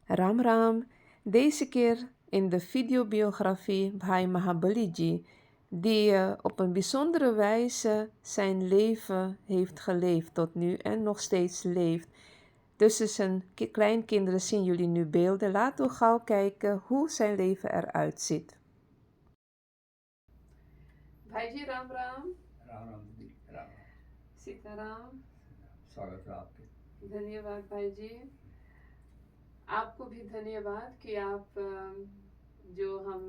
Ram Ram, deze keer in de videobiografie Bhai Mahabali die op een bijzondere wijze zijn leven heeft geleefd tot nu en nog steeds leeft. Tussen zijn kleinkinderen zien jullie nu beelden. Laten we gauw kijken hoe zijn leven eruit ziet. भाई राम राम राम राम दीदी राम राम सीताराम स्वागत है आपके। धन्यवाद भाई जी। आपको भी धन्यवाद कि आप जो हम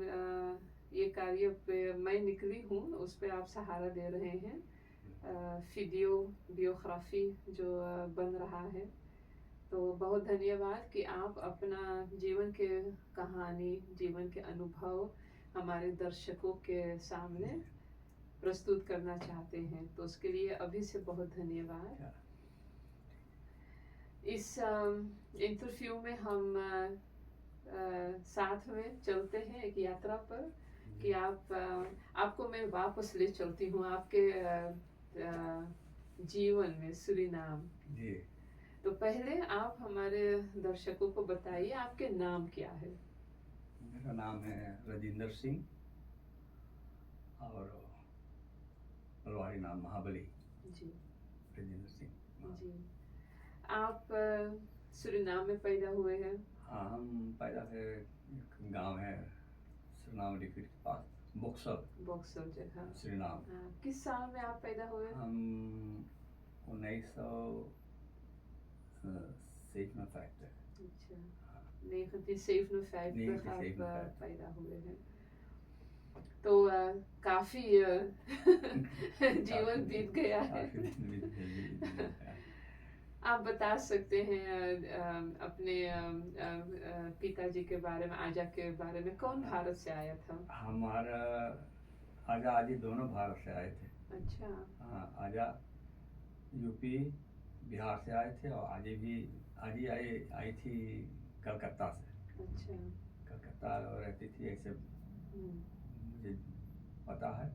ये कार्य पे मैं निकली हूँ उस पे आप सहारा दे रहे हैं। वीडियो बियोग्राफी जो बन रहा है, तो बहुत धन्यवाद कि आप अपना जीवन के कहानी, जीवन के अनुभव हमारे दर्शकों के सामने प्रस्तुत करना चाहते हैं, तो उसके लिए अभी से बहुत धन्यवाद। इस इंटरव्यू में हम साथ में चलते हैं एक यात्रा पर कि आपको मैं वापस ले चलती हूँ आपके जीवन में सूरीनाम। जी। तो पहले आप हमारे दर्शकों को बताइए आपके नाम क्या है। मेरा नाम है राजेंद्र सिंह और पलवारी नाम महाबली। जी। राजेंद्र सिंह। जी। आप सूरीनाम में पैदा हुए हैं? हाँ, हम पैदा है एक गांव है सूरीनाम लिक्विड के पास, बॉक्सर जगह सूरीनाम। किस साल में आप पैदा हुए? हम 1957। अच्छा, 1957 आप पैदा हुए हैं। तो काफी जीवन बीत गया है। आप बता सकते हैं अपने पिताजी के बारे में, आजा के बारे में, कौन भारत से आया था? हमारा आजा आजी दोनों भारत से आए थे। अच्छा। हाँ, आजा यूपी बिहार से आए थे और आजी आई थी कलकत्ता से। अच्छा। कलकत्ता रहती थी ऐसे मुझे पता है,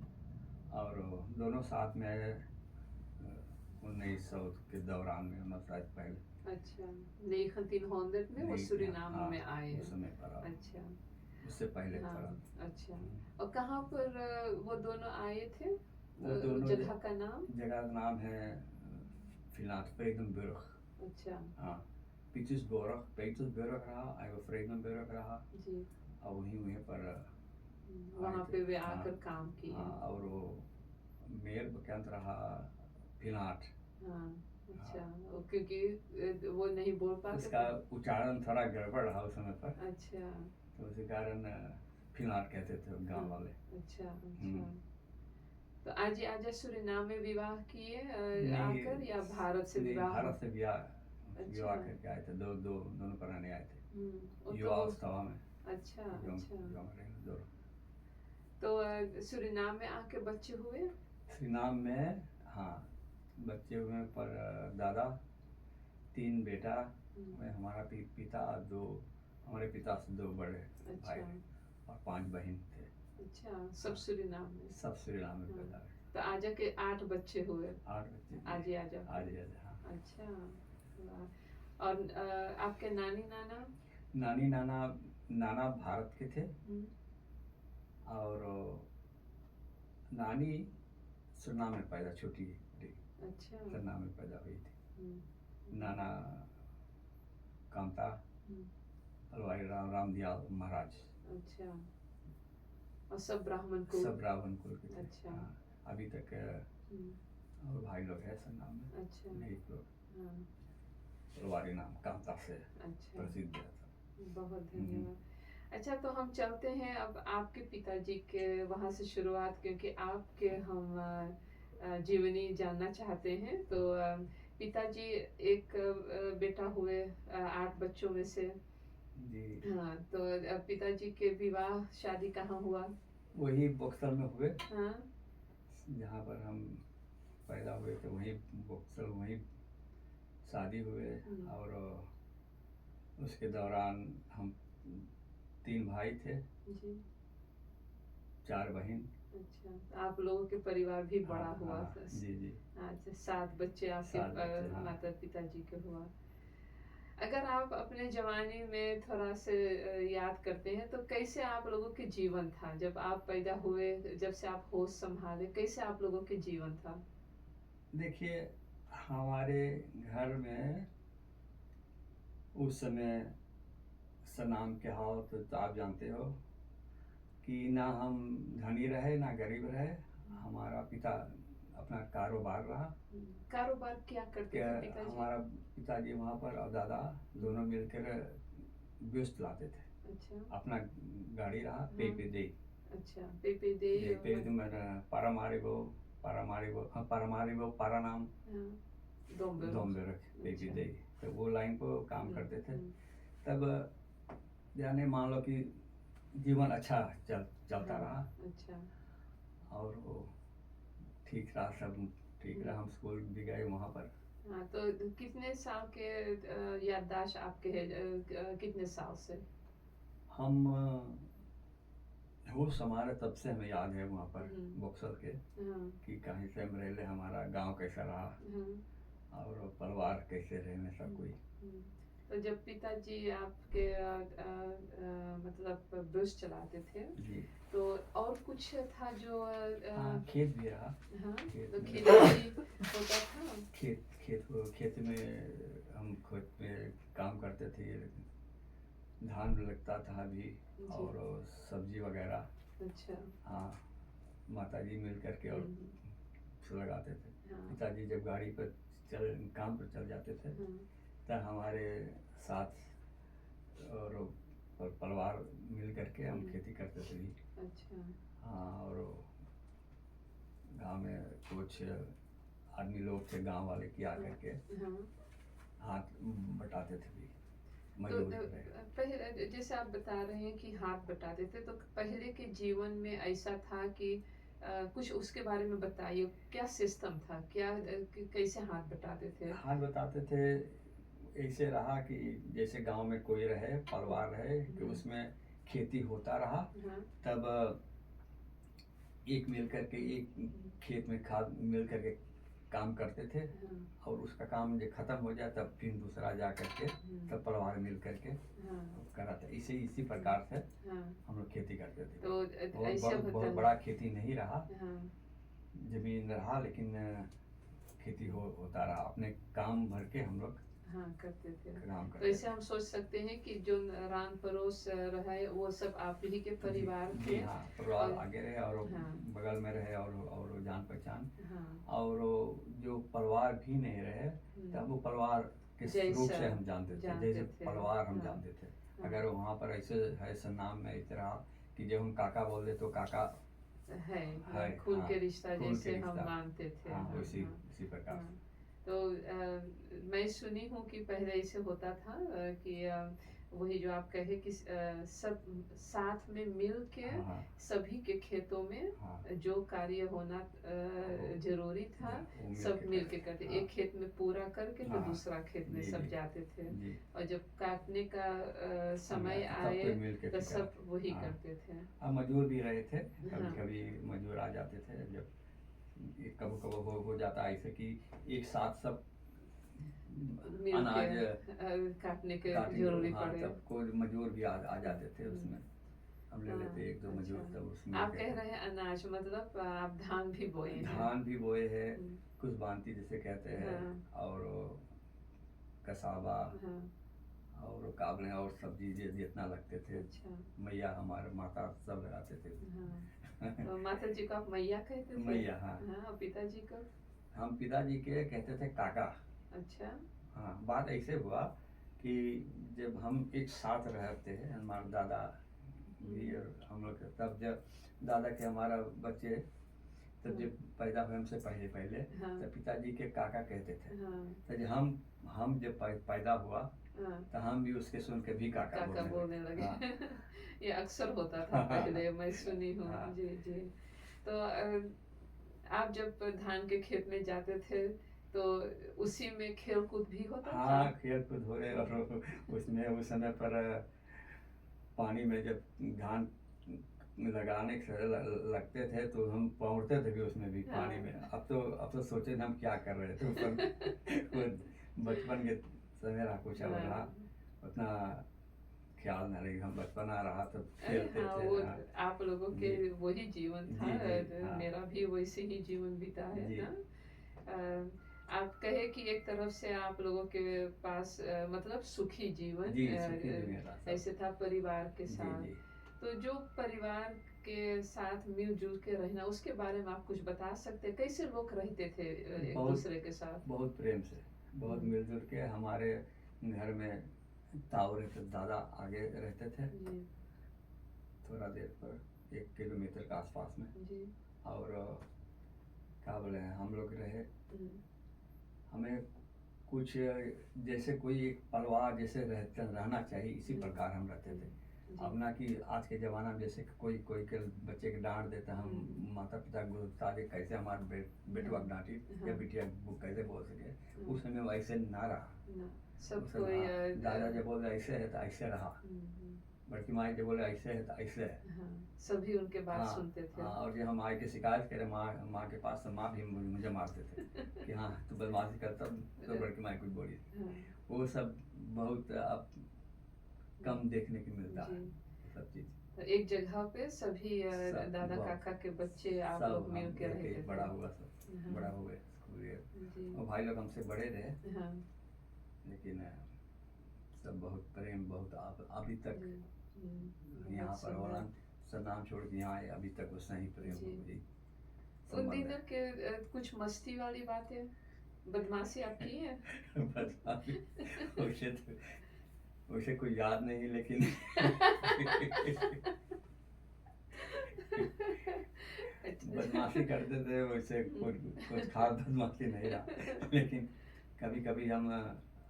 और दोनों साथ में आए 1900 के दौरान में, शायद पहले। अच्छा, 1900 में वो सूरीनाम में आए उस समय पर। अच्छा, उससे पहले हाँ, पर। अच्छा। और कहाँ पर वो दोनों आए थे? वो दोनों जगह का नाम? जगह का नाम है Vredenburg। अच्छा। हाँ, Petersburg रहा, Vredenburg रहा जी। और वहीं पर वहाँ पे वे आकर काम किए। हाँ, और वो मेयर बकंत रहा फिलाट। हाँ, अच्छा। क्योंकि वो नहीं बोल पाते, उसका उच्चारण थोड़ा गड़बड़ रहा उस समय पर। अच्छा। तो उसी कारण फिलाट कहते थे गांव वाले। अच्छा, अच्छा। तो आजा सूरीनाम में विवाह किए आकर, या भारत से विवाह? भारत से विवाह करके आए थे। दोनों प्राणी आए थे युवावस्था में। अच्छा, अच्छा। दोनों। तो सूरीनाम में आके बच्चे हुए? सूरीनाम में हाँ बच्चे हुए, पर दादा 3 बेटा में हमारा पिता हमारे पिता से 2 बड़े भाई और 5 बहन थे। अच्छा, सब सूरीनाम में? सब सूरीनाम में पैदा हुए। तो आजा के 8 बच्चे हुए? 8 बच्चे। आजा। हाँ। अच्छा। और आपके नानी नाना भारत के थे और नानी सूरीनाम में पैदा, छोटी थी। अच्छा। सूरीनाम में पैदा हुई थी। नाना कामता हलवाई राम दयाल महाराज। अच्छा। और सब ब्राह्मण कुल? सब ब्राह्मण कुल के थे। अच्छा। अभी तक और भाई लोग हैं सूरीनाम में। अच्छा। एक लोग हलवाई नाम कामता से अच्छा प्रसिद्ध है। बहुत धन्यवाद। अच्छा, तो हम चलते हैं अब आपके पिताजी के वहाँ से शुरुआत, क्योंकि आपके हम जीवनी जानना चाहते हैं। तो पिताजी एक बेटा हुए 8 बच्चों में से। जी। हाँ, तो पिताजी के विवाह शादी कहाँ हुआ? वही बक्सर में हुए। हाँ, जहाँ पर हम पैदा हुए थे वहीं बक्सर, वहीं शादी हुए। और उसके दौरान हम 3 भाई थे जी, 4 बहन। अच्छा, आप लोगों के परिवार भी बड़ा हुआ? जी। अच्छा, 7 बच्चे आपके माता पिताजी के हुआ। अगर आप अपने जवानी में थोड़ा से याद करते हैं तो कैसे आप लोगों के जीवन था जब आप पैदा हुए, जब से आप होश संभाले, कैसे आप लोगों के जीवन था? देखिए, हमारे घर में उस समय सनाम के हाल तो आप जानते हो कि ना हम धनी रहे ना गरीब रहे। हमारा पिता अपना कारोबार रहा। कारोबार क्या करते क्या थे पिताजी? हमारा पिताजी वहाँ पर और दादा दोनों मिलकर व्यस्त लाते थे। अच्छा। अपना गाड़ी रहा हाँ। पे दे अच्छा, पेपे दे पे पारामारिबो पारामारिबो पारानाम हाँ, दोम्बे दोम्बेरक पे अच्छा। दे, तो वो लाइन को काम करते थे। हम्म, तब जाने मान लो कि जीवन अच्छा चलता हाँ, रहा अच्छा। और वो ठीक रहा, सब ठीक रहा। हम स्कूल भी गए वहाँ पर। हाँ, तो कितने साल के याददाश्त आपके है, कितने साल से? हम होश हमारा तब से हमें याद है वहाँ पर बक्सर के हाँ, कि कहीं से हम रहे, हमारा गांव कैसा रहा हाँ, और परिवार कैसे रहे सब कोई। तो जब पिताजी आपके मतलब बस चलाते थे जी तो और कुछ था जो हाँ, खेत भी रहा। हाँ, खेत तो में खेती होता था? खेत में हम खेत में काम करते थे। धान लगता था अभी जी। और सब्जी वगैरह। अच्छा। हाँ, माताजी मिल करके और लगाते थे। हाँ, पिताजी जब गाड़ी पर काम पर चल जाते थे हाँ, तब हमारे साथ और परिवार मिल करके हम खेती करते थे जी। अच्छा। हाँ, और गांव में कुछ आदमी लोग थे गांव वाले की आकर के हाँ, हाथ बटाते थे भी, तो मजदूर रहे। पहले जैसे आप बता रहे हैं कि हाथ बटाते थे, तो पहले के जीवन में ऐसा था कि कुछ उसके बारे में बताइए, क्या सिस्टम था, क्या कैसे हाथ बटाते थे? हाथ बताते थे ऐसे रहा कि जैसे गांव में कोई रहे, परिवार रहे कि उसमें खेती होता रहा। हाँ, तब एक मिल करके एक खेत में खाद मिल करके काम करते थे हाँ, और उसका काम जब खत्म हो जाए तब फिर दूसरा जा करके तब परिवार मिल करके हाँ, करा था। इसी प्रकार से हाँ, हम लोग खेती करते थे। तो ऐसा होता बहुत है। बड़ा खेती नहीं रहा, हाँ, जमीन रहा, लेकिन खेती होता रहा। अपने काम भर के हम लोग हाँ, करते थे। काम तो करते ऐसे थे। हम सोच सकते हैं कि जो रान पड़ोस रहे वो सब आप ही के परिवार जी थे। हाँ, परिवार और आगे रहे और हाँ, बगल में रहे और जान पहचान। हाँ, और जो परिवार भी नहीं रहे तब वो परिवार के रूप जैसा से हम जानते थे, जानते जैसे थे। परिवार हम हाँ, जानते थे। हाँ, अगर वहाँ पर ऐसे है नाम में इस तरह कि जब हम काका बोल दे तो काका है है। खून हाँ, के रिश्ता खून के जैसे हम रिश्ता। मानते थे। हाँ, हाँ, उसी हाँ, उसी प्रकार हाँ। से। तो मैं सुनी हूँ कि पहले ऐसे होता था कि वही जो आप कहे कि सब साथ में मिल के हाँ हाँ सभी के खेतों में हाँ, जो कार्य होना जरूरी था वो मिल सब के मिल के करते। करते, हाँ एक खेत में पूरा करके तो हाँ, दूसरा खेत में जी सब जी जाते थे। जी। और जब काटने का समय तब आए कोई मिल के तो फिर सब वही हाँ। करते थे। अब मजदूर भी रहे थे, कभी हाँ, कभी मजदूर आ जाते थे। जब कभी कभी हो जाता ऐसे कि एक साथ सब मिल के अनाज काटने के काटेंगे। जरूरी हाँ, पड़े। तब कोई मजदूर भी आ जाते थे उसमें। हम ले हाँ, लेते एक दो मजदूर, अच्छा। तब उसमें आप कह रहे हैं अनाज, मतलब आप धान भी बोए हैं? धान भी बोए है, हम्म, कुछ बांती जिसे कहते हैं, हाँ, और कसावा हाँ, और काबले और सब्जी जितना लगते थे। अच्छा, मैया हमारे माता सब लगाते थे। हाँ। तो माता जी को आप मैया कहते थे? मैया हाँ। हाँ, और पिताजी को? हम पिताजी के कहते थे काका। अच्छा। हाँ, बात ऐसे हुआ कि जब हम एक साथ रहते हैं, हमारे दादा भी और हम लोग, तब जब दादा के हमारा बच्चे तब जब पैदा हुए हमसे पहले पहले, हाँ, तब पिताजी के काका कहते थे। हाँ, तो जब हम जब पैदा हुआ हाँ, तो हम भी उसके सुन के भी काका काका बोलने लगे। लगे। हाँ ये अक्सर होता था पहले, मैं सुनी हूँ। हाँ जी, जी। तो आप जब धान के खेत में जाते थे तो उसी में खेल कूद भी होता था? हाँ, खेल कूद हो रहे और उसमें उस समय पर पानी में जब धान लगाने से लगते थे तो हम पहुँचते थे भी उसमें भी पानी में। अब तो सोचे हम क्या कर रहे थे ऊपर। वो बचपन के समय रहा, कुछ और रहा, उतना ख्याल न रही। हम बचपना रहा तो खेलते हाँ, थे। वो हाँ आपलोगों के जी वही जीवन था। जी जी। हाँ मेरा भी वैसे ही जीवन बीता है जी ना। आप कहे कि एक तरफ से आप लोगों के पास मतलब सुखी जीवन जी, सुखी दुनिया था सब। ऐसे था परिवार के जी साथ। जी। तो जो परिवार के साथ मिलजुल के रहना, उसके बारे में आप कुछ बता सकते हैं? कैसे लोग रहते थे एक बहुत दूसरे के साथ? बहुत प्रेम से, बहुत हम्म, मिलजुल के। हमारे घर में ताऊ रहते, दादा आगे रहते थे, जी थोड़ा देर पर 1 किलोमीटर के आसपास में। जी। और क्या बोले हैं, हम लोग रहे। हम्म, हमें कुछ जैसे कोई एक परिवार जैसे रहते रहना चाहिए, इसी प्रकार हम रहते थे। जी अब ना कि आज के ज़माना में जैसे कि कोई कोई के बच्चे के डांट देता, हम हम्म, माता पिता गुस्सा दे, कैसे हमारे बेटवा को डांटी या हाँ, बिटिया को कैसे बोल सके। हाँ, उस समय वैसे ना रहा। ना, उस सब समय कोई हाँ, दादा जब बोले ऐसे है तो ऐसे रहा, हम्म, बड़की माँ जब बोले ऐसे है तो ऐसे है। हाँ, सभी उनके बात हाँ सुनते थे। हाँ। और जब हम माँ की शिकायत करें, माँ माँ के पास, तो माँ भी मुझे मारते थे कि हाँ तू बदमाशी करता, तो बड़की माँ कुछ बोली। हाँ, वो सब बहुत अब कम देखने को मिलता जी। है, सब चीज़। तो एक जगह पे सभी सब दादा बहुत काका के बच्चे आप सब लोग मिल हम के एक रहते एक थे। बड़ा हुआ, सब हाँ, बड़ा हुए स्कूल गए। जी और भाई लोग हमसे बड़े रहे, हाँ, लेकिन सब बहुत प्रेम, बहुत अभी तक जी यहाँ बहुत पर सुंदर। होलन सब नाम छोड़ के यहाँ आए, अभी तक उतना ही प्रेम जी। वही उन संबंध दिनों है। के कुछ मस्ती वाली बातें, बदमाशी आप की है? बदमाशी वैसे तो, वैसे कोई याद नहीं, लेकिन अच्छा। बदमाशी करते थे, वैसे कुछ कुछ खास बदमाशी नहीं रहा। लेकिन कभी कभी हम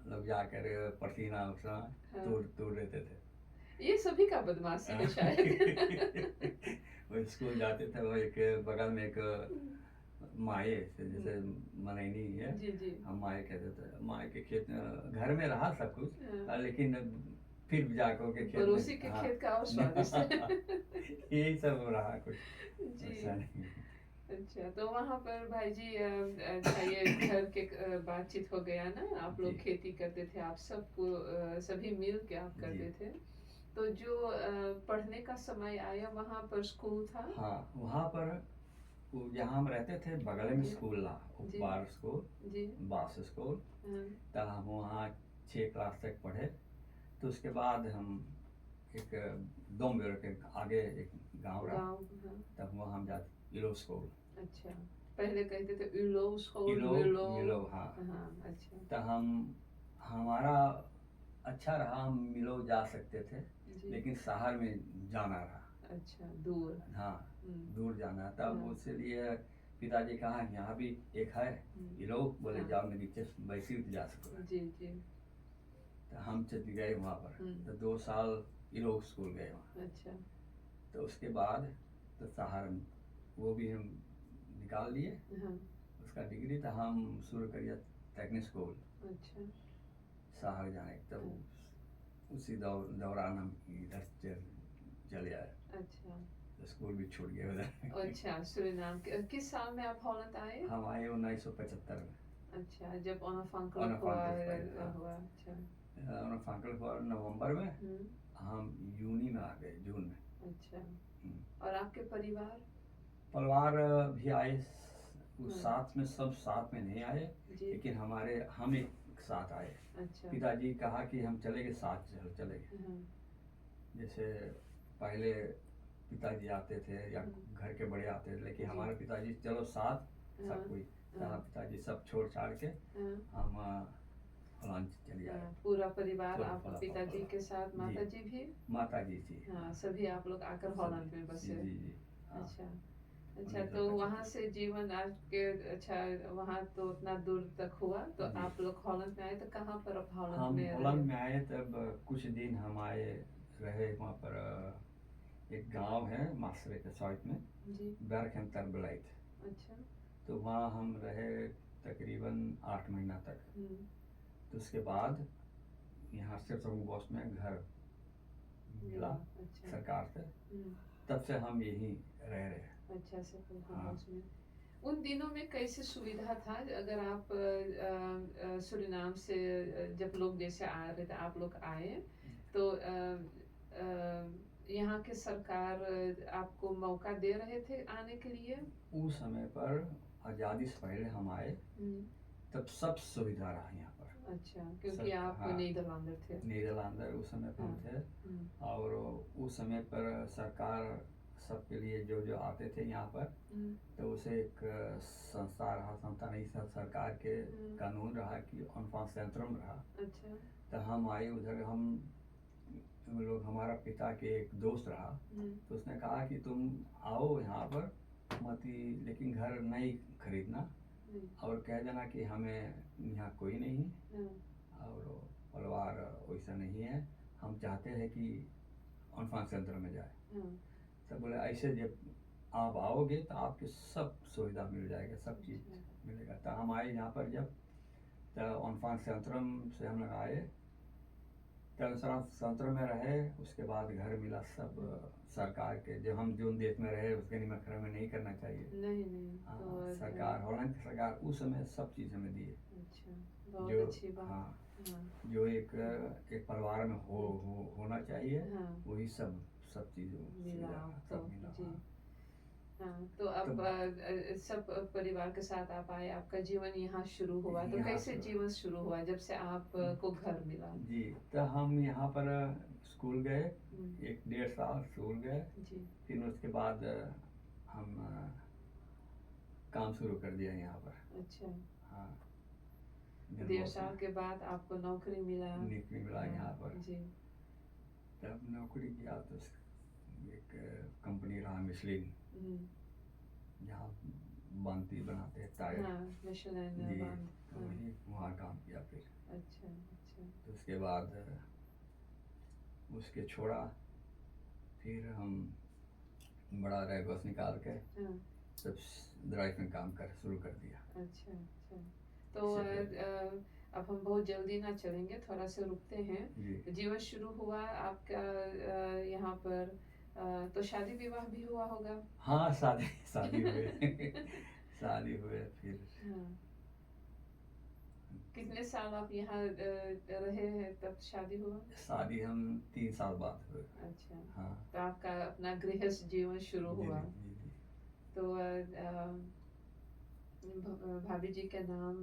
लोग जाकर पसीना वसीना हाँ, तोड़ तोड़ देते थे। ये सभी का बदमाशी है शायद। वो स्कूल जाते थे, वो एक बगल में एक माए से, जैसे मनैनी है, जी जी। हम माए कहते थे। माए के खेत घर में रहा सब कुछ, हाँ, लेकिन फिर जाकर के खेत पड़ोसी के में हाँ खेत का और स्वादिष्ट है। यही सब रहा, कुछ जी। ऐसा नहीं। अच्छा, तो वहाँ पर भाई जी अच्छा, ये घर के बातचीत हो गया ना, आप लोग जी खेती करते थे, आप सबको सभी मिल के आप जी। करते थे। तो जो पढ़ने का समय आया, वहाँ पर स्कूल था? हाँ वहाँ पर जहाँ हम रहते थे बगल में जी स्कूल रहा, जी उपबार स्कूल, जी। बास स्कूल। हाँ, तब हम वहाँ 6 क्लास तक पढ़े। तो उसके बाद हम एक दोमबेर के आगे एक गांव रहा, गाँव। हाँ, तब वहाँ हम जाते इलो स्कूल। अच्छा। पहले कहते थे इलो स्कूल, इलो मिलो। मिलो हाँ। हाँ, अच्छा। तो हम हमारा अच्छा रहा, हम मिलो जा सकते थे, जी, लेकिन शहर में जाना रहा। अच्छा, दूर। हाँ हम्म, दूर जाना, तब हाँ, इसलिए पिताजी कहा यहाँ भी एक है ये लोग, बोले हाँ, जाओ नदी से वैसे भी जा सको। जी जी। तो हम चले गए वहाँ पर, तो 2 साल इलोग स्कूल गए वहाँ। अच्छा। तो उसके बाद तो शहर वो भी हम निकाल लिए हाँ, उसका डिग्री। तो हम शुरू करिए टेक्निक स्कूल अच्छा। शहर जाने, तब उसी दौरान हम इधर चले आए, अच्छा। तो स्कूल भी छूट गए उधर। अच्छा, सूरीनाम किस साल में आप हॉलैंड आए? हम आए 1975 में। अच्छा, जब ओनाफांकल हुआ ओनाफांकल हाँ, हुआ। अच्छा। ओनाफांकल हुआ नवंबर में, हम्म, हम यूनी में आ गए जून में। अच्छा। और आपके परिवार? परिवार भी आए उस हाँ, साथ में, सब साथ में नहीं आए, जी। लेकिन हम एक साथ आए। अच्छा। पिताजी कहा कि हम चलेंगे साथ, चले गए। हाँ, जैसे पहले पिताजी आते थे या घर के बड़े आते थे, लेकिन जी। हमारे पिताजी चलो साथ हाँ, सब कोई। हाँ, कहा पिताजी सब छोड़ छाड़ के हाँ, हम फलान चले आए। हाँ, पूरा परिवार, पूरा आप पूरा पिताजी पूरा के साथ जी, माताजी भी? माता जी थी हाँ, सभी आप लोग आकर हॉलैंड में जी बसे। जी जी हाँ। अच्छा। अच्छा, तो 1975 वहाँ से जीवन आपके, अच्छा, वहाँ तो उतना दूर तक हुआ, तो जी। आप लोग हॉलैंड में आए, तो कहाँ पर आप हॉलैंड हम में रहे? हॉलैंड में आए, तब कुछ दिन हम आए रहे वहाँ पर। एक गांव है मासरे के साइड में, जी। बैरखेंतर बलाइत। अच्छा। तो वहाँ हम रहे तकरीबन 8 महीना तक। हम्म, तो उसके बाद यहाँ से प्रभु बॉस में घर मिला अच्छा। सरकार से, हम्म, तब से हम यहीं रह रहे हैं। अच्छा से हाँ में। उन दिनों में कैसे सुविधा था अगर आप सुरीनाम से जब लोग जैसे आ रहे थे आप लोग आए तो यहाँ के सरकार आपको मौका दे रहे थे आने के लिए? उस समय पर आज़ादी से पहले हम आए तब सब सुविधा रहा यहाँ पर। अच्छा, क्योंकि आप हाँ, नीदरलैंडर थे। नीदरलैंडर उस समय पर हम थे और उस समय पर सरकार सबके लिए जो जो आते थे यहाँ पर तो उसे एक संस्था रहा, संस्था नहीं सरकार के कानून रहा कि ऑनफॉर्म सेंट्रम रहा। अच्छा। तो हम आए उधर, हम लोग, हमारा पिता के एक दोस्त रहा तो उसने कहा कि तुम आओ यहाँ पर मत ही, लेकिन घर नहीं खरीदना और कह देना कि हमें यहाँ कोई नहीं है और परिवार वैसा नहीं है, हम चाहते हैं कि ऑनफॉर्म सेंटर में जाए। तो बोले ऐसे जब आप आओगे तो आपके सब सुविधा मिल जाएगा, सब चीज़ मिलेगा। तो हम आए यहाँ पर जब, तो ऑनफॉर्म सेंट्रम से हम लोग आए, तो सेंटर में रहे, उसके बाद घर मिला सब सरकार के, जब हम जो देश में रहे उसके निमक में नहीं करना चाहिए। नहीं हाँ, तो सरकार हॉलैंड की सरकार उस समय सब चीज़ हमें दी। अच्छा, बहुत जो अच्छी बात। हाँ, जो एक परिवार में होना चाहिए वही सब चीज़ मिला सब मिला। जी। हाँ, तो अब सब परिवार के साथ आप आए, आपका जीवन यहाँ शुरू हुआ। तो कैसे जीवन शुरू हुआ जब से आपको घर मिला? जी, तो हम यहाँ पर स्कूल गए, 1-1.5 साल स्कूल गए जी। फिर उसके बाद हम काम शुरू कर दिया यहाँ पर। अच्छा। हाँ, 1.5 साल के बाद आपको नौकरी मिला? यहाँ पर जी। तब नौकरी किया तो एक कंपनी रहा मिशलिन, जहाँ बांती बनाते हैं टायर। मिशलिन जी, बांध। तो वही वहाँ काम किया फिर। अच्छा। तो उसके बाद उसके छोड़ा, फिर हम बड़ा रेगोस निकाल के सब ड्राइव में काम कर शुरू कर दिया। अच्छा। तो अब हम बहुत जल्दी ना चलेंगे, थोड़ा सा रुकते हैं। जीवन शुरू हुआ आपका यहाँ पर, तो शादी विवाह भी हुआ होगा? हाँ, शादी हुए शादी हुए फिर। कितने साल आप यहाँ रहे हैं तब शादी हुआ? शादी हम 3 साल बाद हुए। अच्छा। हाँ, तो आपका अपना गृहस्थ जीवन शुरू हुआ। जी। तो भाभी जी का नाम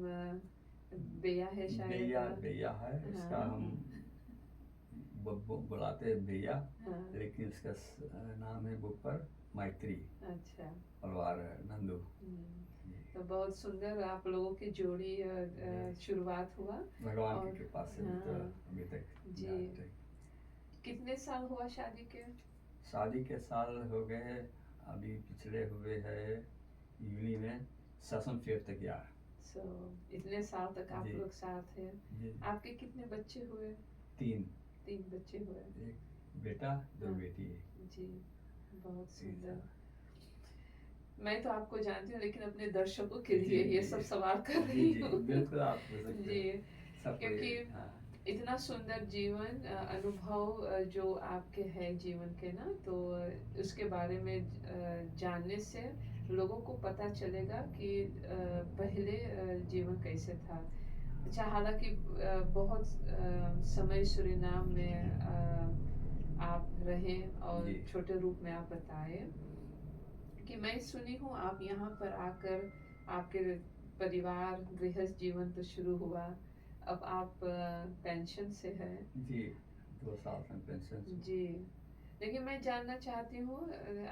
बेया है शायद? बेया है, उसका हम बुलाते हैं बेया, लेकिन उसका नाम है बुक पर मैत्री। अच्छा। परिवार नंदू। तो बहुत सुंदर आप लोगों की जोड़ी शुरुआत हुआ भगवान की कृपा से तो अभी तक जी। कितने साल हुआ शादी के? शादी के साल हो गए, अभी पिछले हुए है यूनी में 5 यार। इतने साल तक आप लोग साथ हैं। आपके कितने बच्चे हुए? 3 बच्चे हुए। 1 बेटा 2 बेटी है। जी, बहुत सुंदर। मैं तो आपको जानती हूँ लेकिन अपने दर्शकों के लिए ये सब सवाल कर रही हूँ। बिल्कुल आप पूछ सकते हैं। जी, क्योंकि इतना सुंदर जीवन अनुभव जो आपके है जीवन के ना, तो उसके बारे में जानने से लोगों को पता चलेगा कि पहले जीवन कैसे था। अच्छा, हालांकि बहुत समय सूरीनाम में आप रहे और छोटे रूप में आप बताए कि मैं सुनी हूँ आप यहाँ पर आकर आपके परिवार गृहस्थ जीवन तो शुरू हुआ, अब आप पेंशन से है जी, 2 साल से पेंशन से जी। लेकिन मैं जानना चाहती हूँ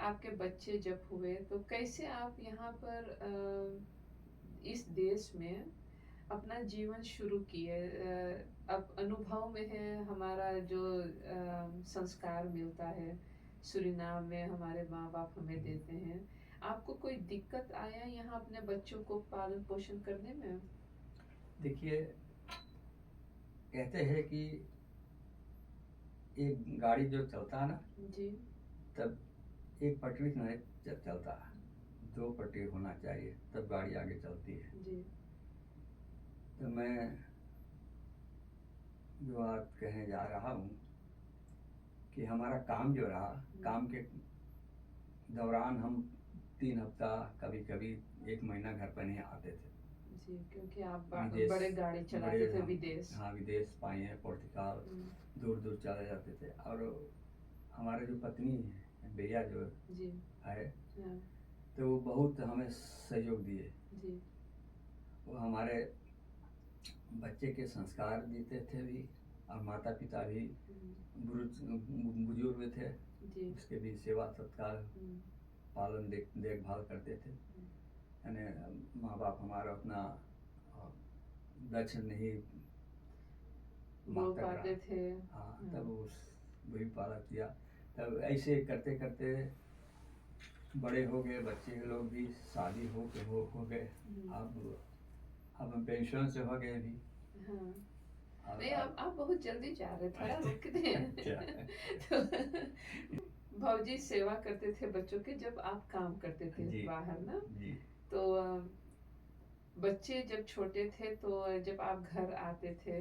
आपके बच्चे जब हुए तो कैसे आप यहाँ पर इस देश में अपना जीवन शुरू किए? अब अनुभव में है हमारा जो संस्कार मिलता है सूरीनाम में, हमारे माँ बाप हमें देते हैं। आपको कोई दिक्कत आया यहाँ अपने बच्चों को पालन पोषण करने में? देखिए, कहते हैं कि एक गाड़ी जो चलता है ना जी, तब एक पटरी से नहीं चलता, 2 पटरी होना चाहिए तब गाड़ी आगे चलती है जी। तो मैं जो बात कहने जा रहा हूँ कि हमारा काम जो रहा, काम के दौरान हम 3 हफ्ता कभी कभी 1 महीना घर पर नहीं आते थे। जी, क्योंकि आप विदेश बड़े गाड़ी चलाते बड़े थे हम विदेश। हाँ विदेश स्पेन पुर्तगाल हम्म, दूर दूर चले जाते थे। और हमारे जो पत्नी है भैया जो जी। है हाँ। तो वो बहुत हमें सहयोग दिए। जी। वो हमारे बच्चे के संस्कार देते थे भी और माता पिता भी बुजुर्ग थे, जी। उसके भी सेवा सत्कार पालन देखभाल करते थे। यानी माँ बाप हमारा उतना दक्ष नहीं बोल मातक पाते रहा। थे। हाँ हाँ। तब उस वही पाला किया। तब ऐसे करते करते बड़े हो गए, बच्चे लोग भी शादी हो गए। अब हम पेंशन से हो गए भी। हाँ। और नहीं, आप बहुत जल्दी जा रहे, थोड़ा रुकते हैं। तो भौजी सेवा करते थे बच्चों के जब आप काम करते थे जी बाहर ना। जी तो बच्चे जब छोटे थे तो जब आप घर आते थे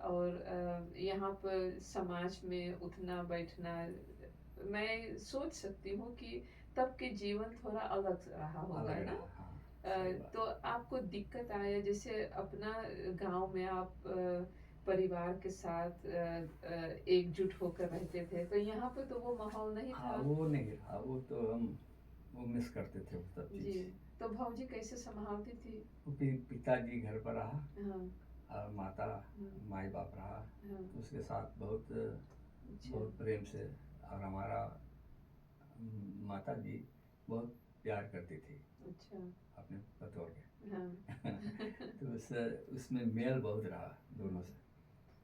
और यहाँ पर समाज में उठना बैठना, मैं सोच सकती हूँ कि तब के जीवन थोड़ा अलग रहा होगा अलग ना। रहा। हाँ सही बात। तो आपको दिक्कत आया जैसे अपना गांव में आप परिवार के साथ एकजुट होकर रहते थे, तो यहाँ पे तो वो माहौल नहीं हाँ था। वो नहीं रहा, वो तो हम वो मिस करते थे वो सब जी। चीज़। तो भौजी कैसे संभालती थी? वो पिताजी घर पर रहा हाँ। और माता हम्म, माई बाप रहा। हाँ। उसके साथ बहुत अच्छा। बहुत प्रेम से। और हमारा माता जी बहुत प्यार करती थी अच्छा। अपने पतोर के। हाँ। तो उसमें मेल बहुत रहा दोनों से।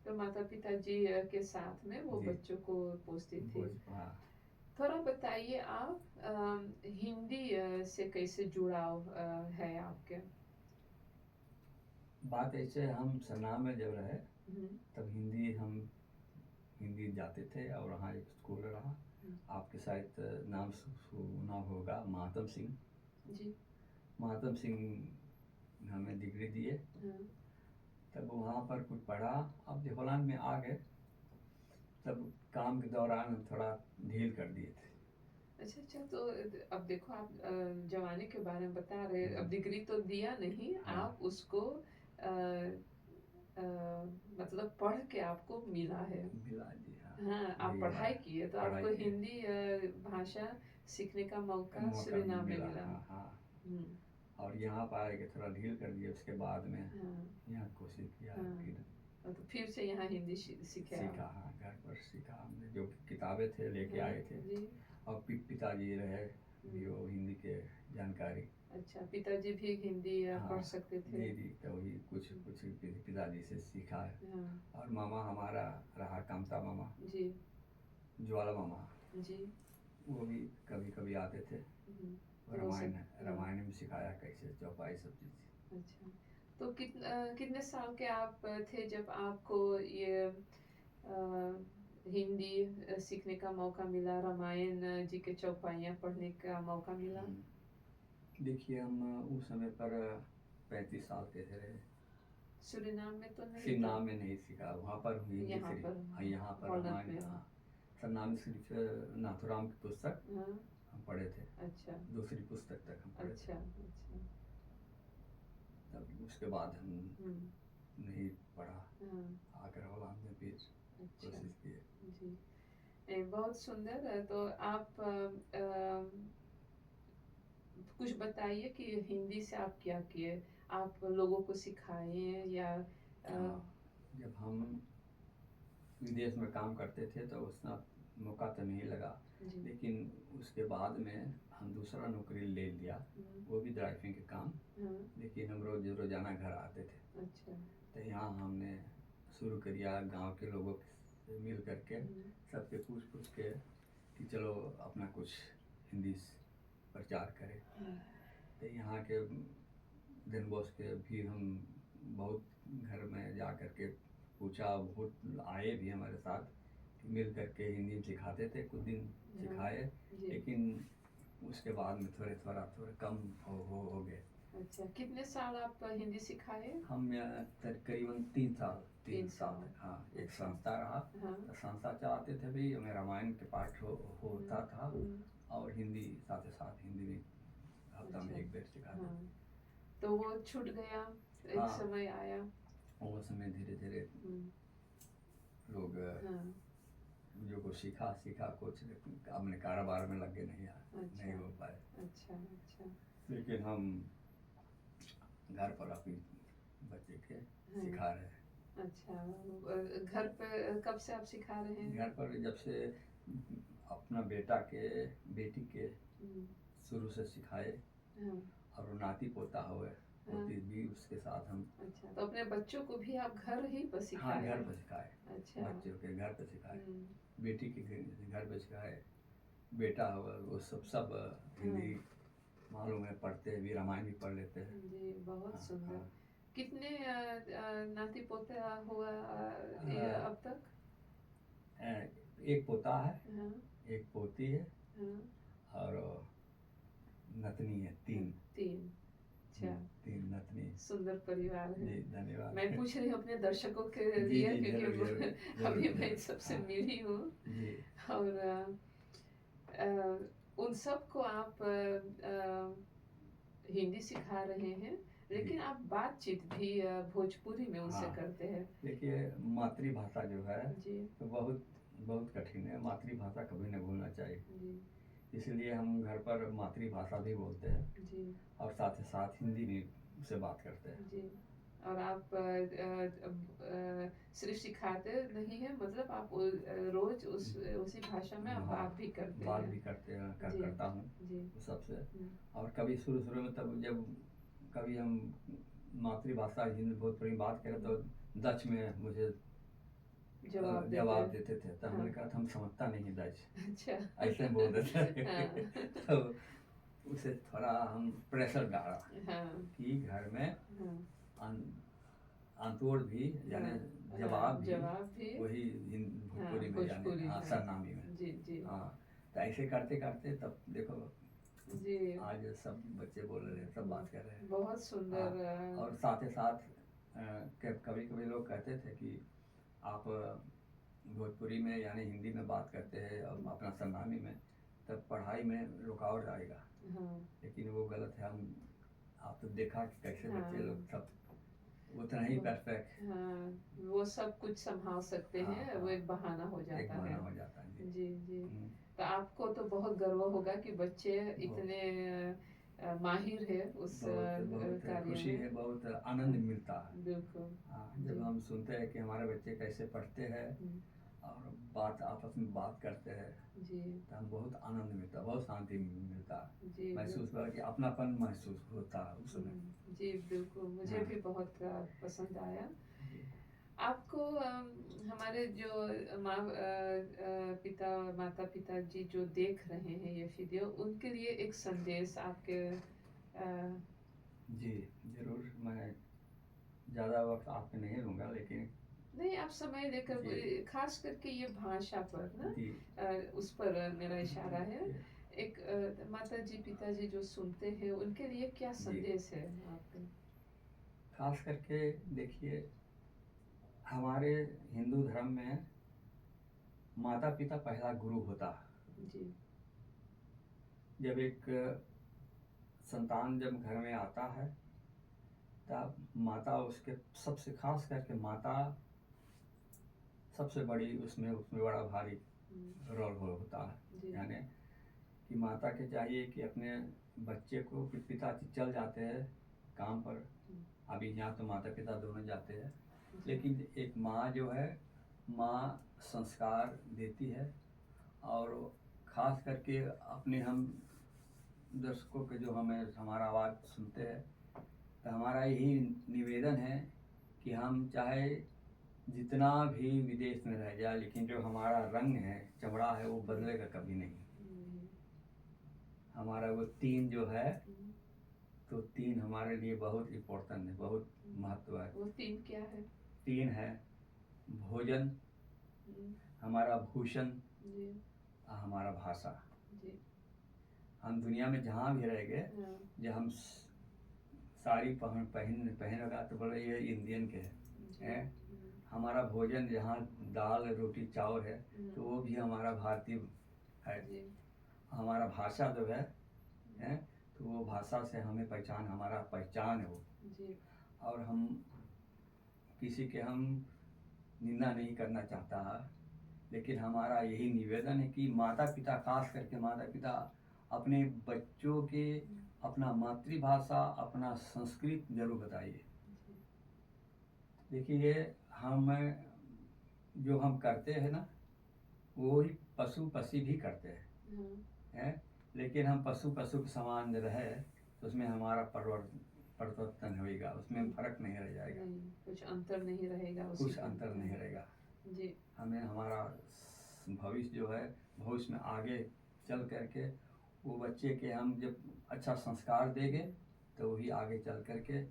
तो माता पिताजी के साथ में वो जी बच्चों को पोसती थी। हाँ। थोड़ा बताइए आप हिंदी से कैसे जुड़ाव है आपके? बात ऐसे हम सरनाम में जब रहे हम्म, तब हिंदी जाते थे और वहाँ एक स्कूल रहा। आपके शायद नाम सुना होगा, महात्म सिंह। जी। महात्म सिंह हमें डिग्री दिए। हाँ। तब वहाँ पर कुछ पढ़ा। अब जब हॉलैंड में आ गए तब काम के दौरान हम थोड़ा ढील कर दिए थे। अच्छा अच्छा। तो अब देखो आप जवानी के बारे में बता रहे, अब डिग्री तो दिया नहीं, हाँ आप उसको अ, अ, मतलब पढ़ के आपको मिला है। मिला जी हाँ। हाँ, आप वही पढ़ाई बात, किए तो पढ़ाई आपको किए, हिंदी भाषा सीखने का मौका मौका सूरीनाम में मिला। मिला। हाँ हाँ। हम्म, और यहाँ पर आए के थोड़ा ढील कर दिए, उसके बाद में हाँ। यहाँ कोशिश किया फिर हाँ, तो फिर से यहाँ हिंदी सीखे आप। सीखा। हाँ घर पर सीखा हमने, जो किताबें थे लेके हाँ, आए थे। जी। और पिताजी रहे भी वो हिंदी के जानकारी। अच्छा, पिताजी भी हिंदी हाँ पढ़ सकते थे। जी जी, तो वही कुछ कुछ पिताजी से सीखा है। हाँ। और मामा हमारा रहा कामता मामा, जी। ज्वाला मामा, जी। वो भी कभी कभी आते थे। तो वो रामायण सब। रामायण में सिखाया कैसे चौपाई सब चीज़। अच्छा। तो कितने साल के आप थे जब आपको ये हिंदी सीखने का मौका मिला, रामायण जी के चौपाइयाँ पढ़ने का मौका मिला? देखिए हम उस समय पर 35 साल के थे। सूरीनाम में तो नहीं था? सरनाम में नहीं सीखा, वहाँ पर हिंदी यहाँ सिर्फ। पर हाँ यहाँ पर हॉलैंड रामायण। में। हाँ सरनाम सिर्फ नाथुराम की पुस्तक हाँ। हम पढ़े थे। अच्छा। दूसरी पुस्तक तक हम पढ़े अच्छा। थे। अच्छा। तब उसके बाद हम नहीं पढ़ा। हाँ। आकर हॉलैंड में फिर अच्छा। कोशिश किए। जी। बहुत सुंदर है। तो आप कुछ बताइए कि हिंदी से आप क्या किए, आप लोगों को सिखाए या हाँ जब हम विदेश में काम करते थे तो उसका मौका तो नहीं लगा, जी। लेकिन उसके बाद में हम दूसरा नौकरी ले लिया, वो भी ड्राइविंग के काम। हाँ। लेकिन हम रोजाना घर आते थे। अच्छा। तो यहाँ हमने शुरू किया गांव के लोगों से मिल करके, सबके पूछ के कि चलो अपना कुछ हिंदी प्रचार करें। तो यहाँ के दिन बॉस के भी हम बहुत घर में जा कर के पूछा, बहुत आए भी हमारे साथ कि मिल करके हिंदी में सिखाते थे, कुछ दिन सिखाए। लेकिन उसके बाद में थोड़ा कम हो गए। अच्छा, कितने साल आप हिंदी सिखाए? हम तकरीबन 3 साल तक। हाँ एक संस्था रहा। हाँ। तो संस्था चलाते थे भी, हमें रामायण के पाठ होता था और हिंदी साथ ही साथ हिंदी में हफ्ता में अच्छा। एक बेर सिखाते थे। हाँ, तो वो छूट गया, एक हाँ। समय आया। वो समय धीरे धीरे लोग हाँ, जो को सीखा कुछ, लेकिन अपने कारोबार में लग गए, नहीं अच्छा, नहीं हो पाए। अच्छा, अच्छा। लेकिन हम घर पर अपनी बच्चे के सिखा रहे हैं। अच्छा, घर पे कब से आप सिखा रहे हैं? घर पर जब से अपना बेटा के बेटी के शुरू से सिखाए, हाँ, और वो नाती पोता हुए, पोती भी उसके साथ हम। अच्छा, तो अपने बच्चों को भी आप घर ही पर हाँ, सिखाए? घर पर सिखाए। अच्छा। बच्चों के घर पर सिखाए, बेटी के घर पर सिखाए, बेटा हुआ वो सब हिंदी मालूम है, पढ़ते भी, रामायण भी पढ़ लेते हैं। जी, बहुत हाँ, सुंदर। हाँ। कितने नाती पोते हुआ ये अब तक? एक पोता है, हाँ, एक पोती है, हाँ, और नतनी है, 3। 3। अच्छा, 3 नतनी। सुंदर परिवार है। जी, धन्यवाद। मैं पूछ रही हूँ अपने दर्शकों के जी, लिए, जी, क्योंकि जरूर, जरूर, जरूर, अभी मैं जरूर। सबसे हाँ, मिली हूँ, जी, और उन सबको आप हिंदी सिखा रहे हैं, लेकिन आप बातचीत भी भोजपुरी में उनसे हाँ। करते हैं। देखिए, मातृभाषा जो है जी, तो बहुत बहुत कठिन है। मातृभाषा कभी नहीं भूलना चाहिए, जी, इसलिए हम घर पर मातृभाषा भी बोलते हैं, जी, और साथ ही साथ हिंदी भी से बात करते हैं। जी। और आप सिर्फ सिखाते नहीं हैं, मतलब आप रोज उसी भाषा में आप हाँ, बात भी करते बात हैं। भी करते हैं, जी, करता हूँ जी, सबसे। हम्म, और कभी शुरू में, तब जब कभी हम मातृभाषा हिंदी भोजपुरी में बात करें तो डच में मुझे जवाब देते थे, तो हमने कहा था हम समझता नहीं डच, अच्छा। ऐसे बोल देते हाँ, तो उसे थोड़ा हम प्रेशर डाला हाँ, कि घर में हाँ, अंतोड़ भी, यानी हाँ, जवाब भी जवाब भी, वही हाँ, भोजपुरी में, यानी भोजपुरी में। सरनामी में। जी, जी, हाँ, तो ऐसे करते करते तब देखो जी, आज सब बच्चे बोल रहे हैं, सब बात कर रहे हैं। बहुत सुंदर। हाँ, और साथ ही साथ कभी कभी लोग कहते थे कि आप भोजपुरी में यानी हिंदी में बात करते हैं और अपना सरनामी में, तब पढ़ाई में रुकावट आएगा। हाँ, लेकिन वो गलत है। हम आप तो देखा कि कैसे हाँ, बच्चे लोग सब उतना ही परफेक्ट। हाँ, वो सब कुछ संभाल सकते हाँ, हैं, हाँ, वो एक बहाना हो एक जाता बहाना है। हो जाता है। जी, जी, जी। हम्म, तो आपको तो बहुत गर्व होगा कि बच्चे इतने माहिर है उस बहुत बहुत कार्य खुशी में। है, बहुत आनंद मिलता है। बिल्कुल। हाँ, जी, जब हम सुनते हैं कि हमारे बच्चे कैसे पढ़ते हैं और बात आपस में बात करते हैं, जी, तो हम बहुत आनंद मिलता, बहुत शांति मिलता, जी, महसूस हुआ कि अपनापन महसूस होता है उस समय। जी, बिल्कुल, मुझे हाँ, भी बहुत पसंद आया। जी, आपको हमारे जो माता पिता जी जो देख रहे हैं ये वीडियो, उनके लिए एक संदेश आपके जी, जरूर। मैं ज़्यादा वक्त आपके नहीं लूँगा, लेकिन नहीं, आप समय लेकर, जी, खास करके ये भाषा पर ना, जी, उस पर मेरा इशारा है। जी, एक माता जी पिताजी जो सुनते हैं उनके लिए क्या जी। संदेश है आपके? खास करके देखिए, हमारे हिंदू धर्म में माता पिता पहला गुरु होता है। जी, जब एक संतान जब घर में आता है, तब माता उसके, सबसे खास करके माता सबसे बड़ी, उसमें उसमें बड़ा भारी रोल होता है। जी, यानी कि माता के चाहिए कि अपने बच्चे को, पिता चल जाते हैं काम पर, अभी यहाँ तो माता पिता दोनों जाते हैं, लेकिन एक माँ जो है, माँ संस्कार देती है। और ख़ास करके अपने हम दर्शकों के जो हमें हमारा आवाज़ सुनते हैं, तो हमारा यही निवेदन है कि हम चाहे जितना भी विदेश में रह जाए, लेकिन जो हमारा रंग है, चमड़ा है, वो बदलेगा कभी नहीं। हमारा वो 3 जो है, तो 3 हमारे लिए बहुत इम्पोर्टेंट है, बहुत महत्व है। वो 3 क्या है? 3 है भोजन, हमारा भूषण, जी, और हमारा भाषा। जी, हम दुनिया में जहाँ भी रह गए, जब हम साड़ी पहनेगा तो बोले ये इंडियन के हैं। हमारा भोजन जहाँ दाल रोटी चावल है, तो वो भी हमारा भारतीय है। जी, हमारा भाषा जो है, तो वो भाषा से हमें पहचान, हमारा पहचान है वो। जी। और हम किसी के हम निंदा नहीं करना चाहता है, लेकिन हमारा यही निवेदन है कि माता पिता, खास करके माता पिता, अपने बच्चों के अपना मातृभाषा, अपना संस्कृत जरूर बताइए। जी। देखिए, हम जो हम करते हैं ना, वो ही पशु पक्षी भी करते हैं, हाँ। हैं? लेकिन हम पशु के समान रहे तो उसमें हमारा परिवर्तन होएगा, उसमें फर्क नहीं रह जाएगा, नहीं, कुछ अंतर नहीं रहेगा उसी कुछ में। अंतर नहीं रहेगा। जी। हमें हमारा भविष्य जो है, भविष्य में आगे चल करके वो बच्चे के हम जब अच्छा संस्कार देंगे तो वही आगे चल करके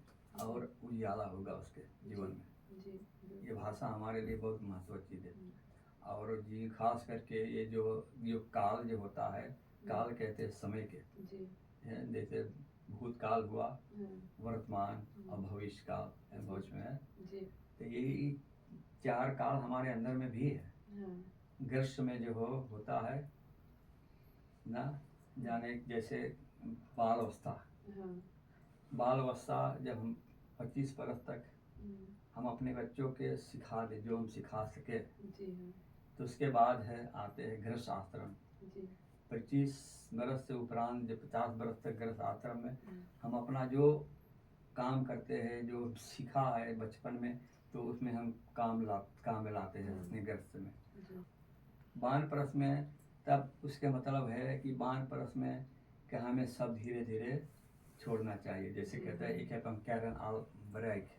और उजाला होगा उसके जीवन में। जी। ये भाषा हमारे लिए बहुत महत्व चीज़ है। और जी, खास करके ये जो काल जो होता है, काल कहते हैं समय के, जी। जैसे भूतकाल हुआ, हाँ। वर्तमान और भविष्य काल, भविष्य में है। जी। तो यही 4 काल हमारे अंदर में भी है। हाँ। ग्रीष्म में जो होता है ना, जाने जैसे बाल अवस्था, हाँ। बाल अवस्था जब हम 25 बरस तक हम अपने बच्चों के सिखा दे जो हम सिखा सके, जी। हाँ। तो उसके बाद है आते हैं गृहस्थ आश्रम। जी। 25 बरस से उपरांत जब 50 बरस तक गृहस्थ आश्रम में हम अपना जो काम करते हैं, जो सीखा है बचपन में, तो उसमें हम काम में लाते हैं अपने गृहस्थ में। जी। बानप्रस में तब उसके मतलब है कि बानप्रस में कि हमें सब धीरे धीरे छोड़ना चाहिए, जैसे कहते हैं एक पंक्यारन आल ब्रेक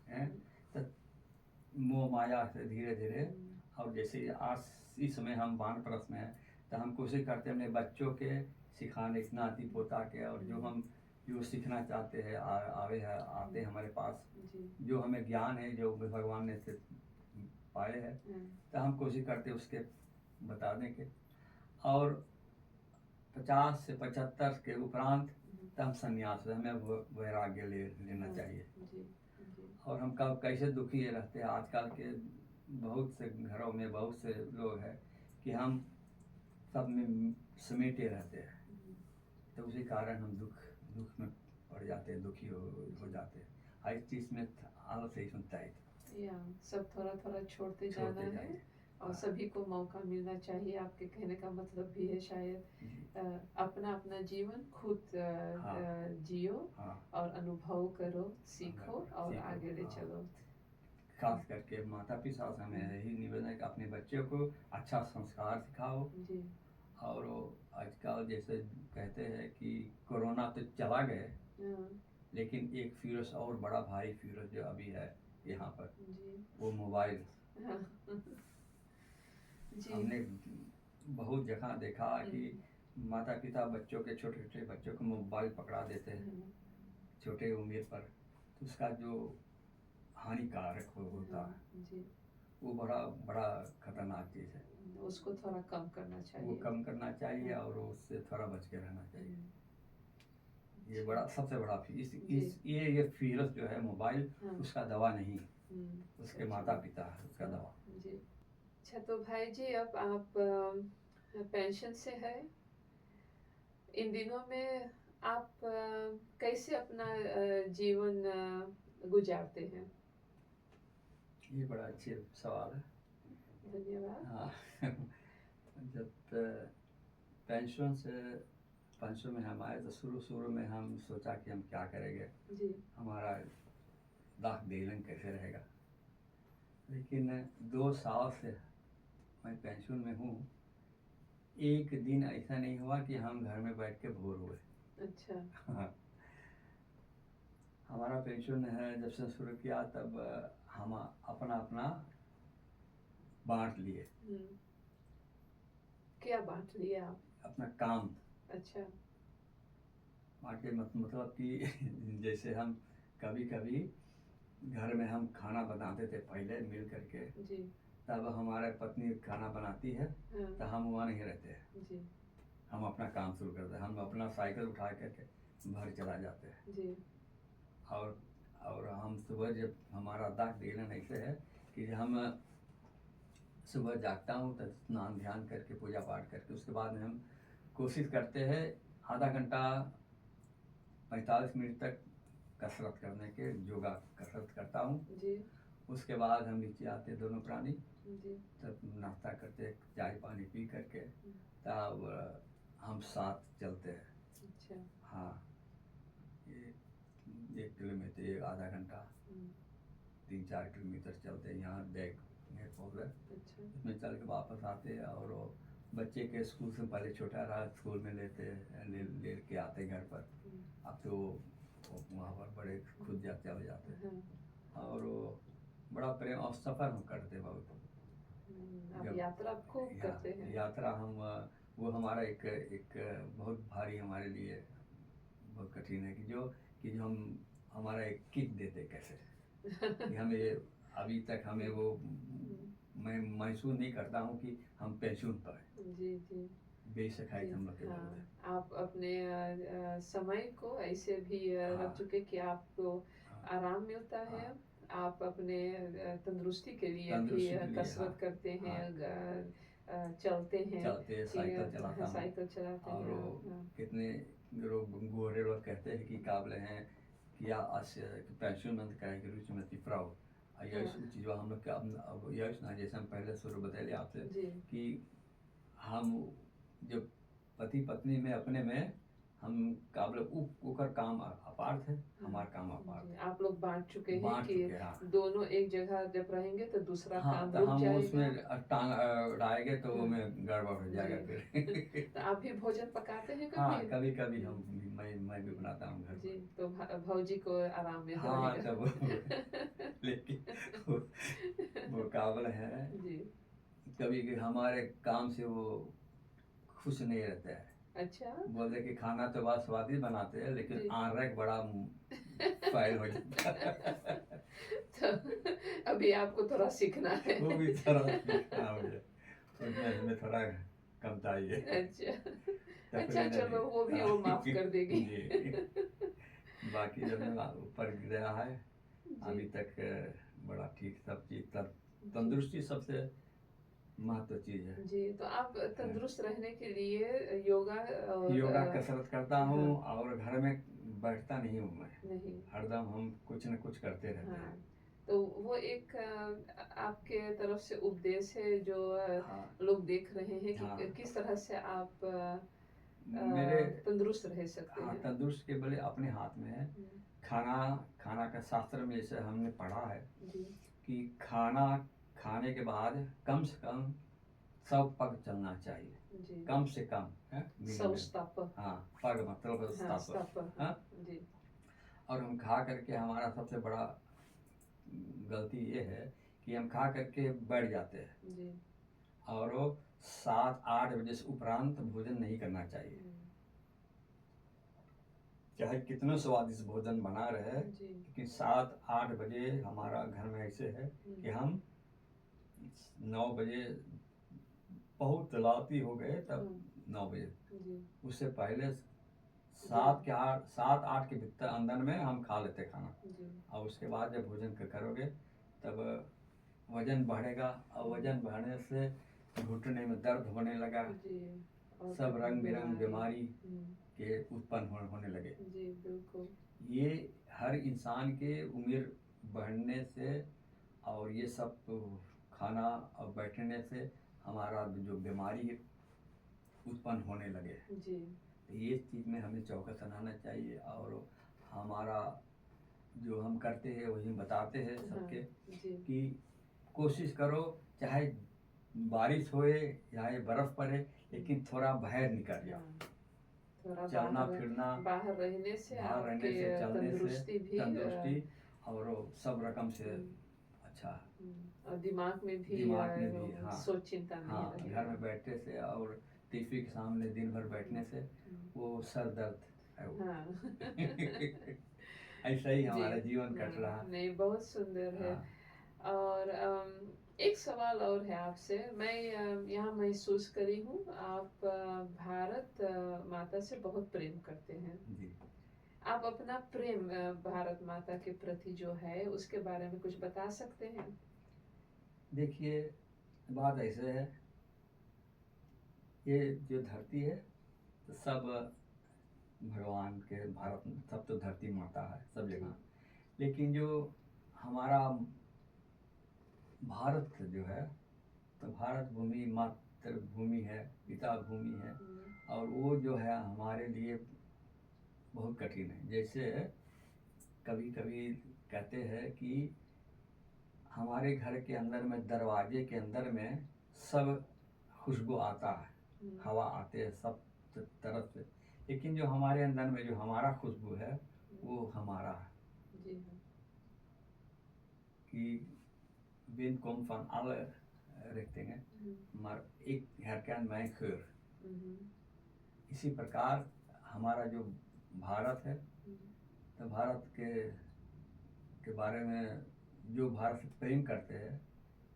है, तो मोह माया से धीरे धीरे। और जैसे आज इस समय हम बानप्रस में हैं, तो हम कोशिश करते हैं अपने बच्चों के सिखाने, नाती पोता के, और जो हम जो सीखना चाहते हैं आते हैं हमारे पास, जो हमें ज्ञान है जो भगवान ने से पाए हैं, तो हम कोशिश करते हैं उसके बताने के। और 50 से 75 के उपरांत तब हम संन्यास, हमें वैराग्य लेना चाहिए। और हम कब कैसे दुखी रहते हैं आजकल के बहुत से घरों में, बहुत से लोग हैं कि हम सब में समेटे रहते हैं, तो उसी कारण हम दुख में पड़ जाते हैं, दुखी हो जाते हैं। हर चीज़ में आलस ही सुनता है, सब थोड़ा थोड़ा छोड़ते जाना है, और सभी को मौका मिलना चाहिए। आपके कहने का मतलब भी है शायद अपना अपना जीवन खुद जियो, और अनुभव करो, सीखो और आगे ले चलो। खास करके माता पिता से हमें यही निवेदन है कि अपने बच्चों को अच्छा संस्कार सिखाओ। जी। और आजकल जैसे कहते हैं कि कोरोना तो चला गए, लेकिन एक फिरोस और बड़ा भारी फिरोस जो अभी है यहाँ पर, वो मोबाइल। हमने बहुत जगह देखा कि माता पिता बच्चों के, छोटे छोटे बच्चों को मोबाइल पकड़ा देते हैं छोटे उम्र पर, तो उसका जो हानिकारक होता है वो बड़ा खतरनाक चीज़ है। उसको थोड़ा कम करना चाहिए, वो कम करना चाहिए, और उससे थोड़ा बच के रहना चाहिए। ये बड़ा सबसे बड़ा ये फिरस जो है मोबाइल, उसका दवा नहीं, उसके माता पिता है उसका दवा। जी। अच्छा, तो भाई जी अब आप पेंशन से है, इन दिनों में आप कैसे अपना जीवन गुजारते हैं? ये बड़ा अच्छे सवाल है, धन्यवाद। हाँ जब पेंशन में हम आए तो शुरू में हम सोचा कि हम क्या करेंगे जी। हमारा दाख देलन कैसे रहेगा, लेकिन 2 साल से मैं पेंशन में हूँ, एक दिन ऐसा नहीं हुआ कि हम घर में बैठ के बोर हुए। अच्छा। हमारा पेंशन है जब से शुरू किया तब हम अपना बांट लिए। क्या बांट लिए आप? अपना काम। अच्छा। बांट के मतलब कि जैसे हम कभी घर में हम खाना बनाते थे पहले मिल करके जी। तब हमारे पत्नी खाना बनाती है, तो हम वहाँ नहीं रहते हैं जी। हम अपना काम शुरू करते हैं, हम अपना साइकिल उठा करके घर चला जाते हैं जी। और हम सुबह जब हमारा दाख देना ऐसे है कि हम सुबह जागता हूँ तो स्नान ध्यान करके पूजा पाठ करके उसके बाद में हम कोशिश करते हैं आधा घंटा 45 मिनट तक कसरत करने के योगा कसरत करता हूँ। जी उसके बाद हम नीचे आते दोनों प्राणी, जी तब नाश्ता करते, चाय पानी पी करके तब हम साथ चलते हैं। अच्छा हाँ, ये 1 किलोमीटर आधा घंटा 3-4 किलोमीटर चलते हैं। यहाँ बैग में पहुँच अच्छा उसमें चल के वापस आते हैं। और वो बच्चे के स्कूल से पहले छोटा रहा, स्कूल में ले के आते घर पर। अब तो वहाँ पर बड़े खुद चले जाते हैं। और वो बड़ा प्रेम और सफ़र हम करते बहुत। आप यात्रा खूब करते हैं। यात्रा हम वो हमारा एक बहुत भारी हमारे लिए बहुत कठिन है कि जो हम हमारा एक किक देते कैसे कि हमें अभी तक हमें वो मैं महसूस नहीं करता हूँ कि हम पेंशन पर जी जी बेसिखाई हम लोग के हाँ, बहुत है। आप अपने समय को ऐसे भी हाँ। रख चुके कि आपको आराम मिलता है। आप अपने तंदुरुस्ती के लिए भी कसरत करते हैं, चलते हैं, साइकिल चलाता हूँ। साइकिल चलाते और हैं। कितने लोग गोरे लोग कहते हैं कि काबिल हैं कि या पेंशनमंद का एक रुचिमती फ्राउ यश चीज़ हम लोग का अब यश ना जैसे हम पहले शुरू बताइए आपसे कि हम जब पति पत्नी में अपने में हम काबिल उकर काम अपार्थ है, हमारा काम अपार्थ है। आप लोग बांट चुके हैं कि हाँ। दोनों एक जगह जब रहेंगे तो दूसरा काम तो रुक हम जाएगा। उसमें टांग अड़ाएंगे तो हमें गड़बड़ हो जाएगा फिर। तो आप भी भोजन पकाते हैं कभी? हाँ, कभी कभी हम मैं भी बनाता हूँ घर जी, पर। तो भौजी को आराम में हाँ रहेगा। तब लेकिन वो काबिल है जी कभी कि हमारे काम से वो खुश नहीं रहता है। अच्छा बोलते कि खाना तो बहुत स्वादिष्ट बनाते हैं लेकिन आरक बड़ा फाइल हो जाता है। तो अभी आपको थोड़ा सीखना है। वो भी थोड़ा सीखना मुझे, उसमें थोड़ा कमताई है। अच्छा चलो वो भी वो माफ कर देगी। जी बाकी जब मैं ऊपर गया है अभी तक बड़ा ठीक सब चीज तंदुरुस्ती सबसे महत्व चीज है। जी तो आप तंदुरुस्त रहने के लिए योगा कसरत करता हूँ। और घर में बैठता नहीं हूँ मैं, नहीं हरदम हम कुछ न कुछ करते रहते हैं। तो वो एक आपके तरफ से उपदेश है जो लोग देख रहे हैं कि किस तरह से आप मेरे तंदुरुस्त रह सकते हैं। तंदुरुस्त के बले अपने हाथ में है। खाना का शास्त्र में जैसे हमने पढ़ा है कि खाना खाने के बाद कम से कम 100 पग चलना चाहिए, कम से कम है। 100 स्टेप। हाँ, पग मतलब स्टेप। हाँ जी। और हम खा करके हमारा सबसे बड़ा गलती ये है कि हम खा करके बैठ जाते हैं जी। और 7-8 बजे से उपरांत भोजन नहीं करना चाहिए, चाहे कितना स्वादिष्ट भोजन बना रहे लेकिन 7-8 बजे हमारा घर में ऐसे है कि हम 9 बजे बहुत राती हो गए तब 9 बजे, उससे पहले 7-8 के भीतर अंदर में हम खा लेते खाना। और उसके बाद जब भोजन करोगे तब वजन बढ़ेगा और वजन बढ़ने से घुटने में दर्द होने लगा, सब रंग बिरंग बीमारी के उत्पन्न होने लगे जी। बिल्कुल ये हर इंसान के उम्र बढ़ने से और ये सब खाना और बैठने से हमारा जो बीमारी उत्पन्न होने लगे जी। तो ये चीज़ में हमें चौकस रहना चाहिए। और हमारा जो हम करते हैं वही बताते हैं सबके कि कोशिश करो चाहे बारिश होए चाहे बर्फ पड़े लेकिन थोड़ा बाहर निकल जाओ, चलना फिरना, बाहर रहने से तंदुरुस्ती और सब रकम से अच्छा, और दिमाग में भी सोच चिंता नहीं रहेगा। घर में बैठने से और टीवी के सामने दिन भर बैठने से वो सर दर्द है वो। ऐसा ही हमारा जीवन कट रहा। नहीं बहुत सुंदर है। और एक सवाल और है आपसे, मैं यहाँ महसूस करी हूँ आप भारत माता से बहुत प्रेम करते हैं जी। आप अपना प्रेम भारत माता के प्रति जो है उसके बारे में कुछ बता सकते हैं? देखिए बात ऐसे है, ये जो धरती है तो सब भगवान के भारत में सब तो धरती माता है सब जगह, लेकिन जो हमारा भारत जो है तो भारत भूमि मातृभूमि है, पिता भूमि है, और वो जो है हमारे लिए बहुत कठिन है। जैसे कभी कभी कहते हैं कि हमारे घर के अंदर में दरवाजे के अंदर में सब खुशबू आता है, हवा आते हैं सब तरफ से, लेकिन जो हमारे अंदर में जो हमारा खुशबू है वो हमारा है। जी कि bin komt van alle richtingen, maar ik herken mijn geur। इसी प्रकार हमारा जो भारत है तो भारत के बारे में जो भारत से प्रेम करते हैं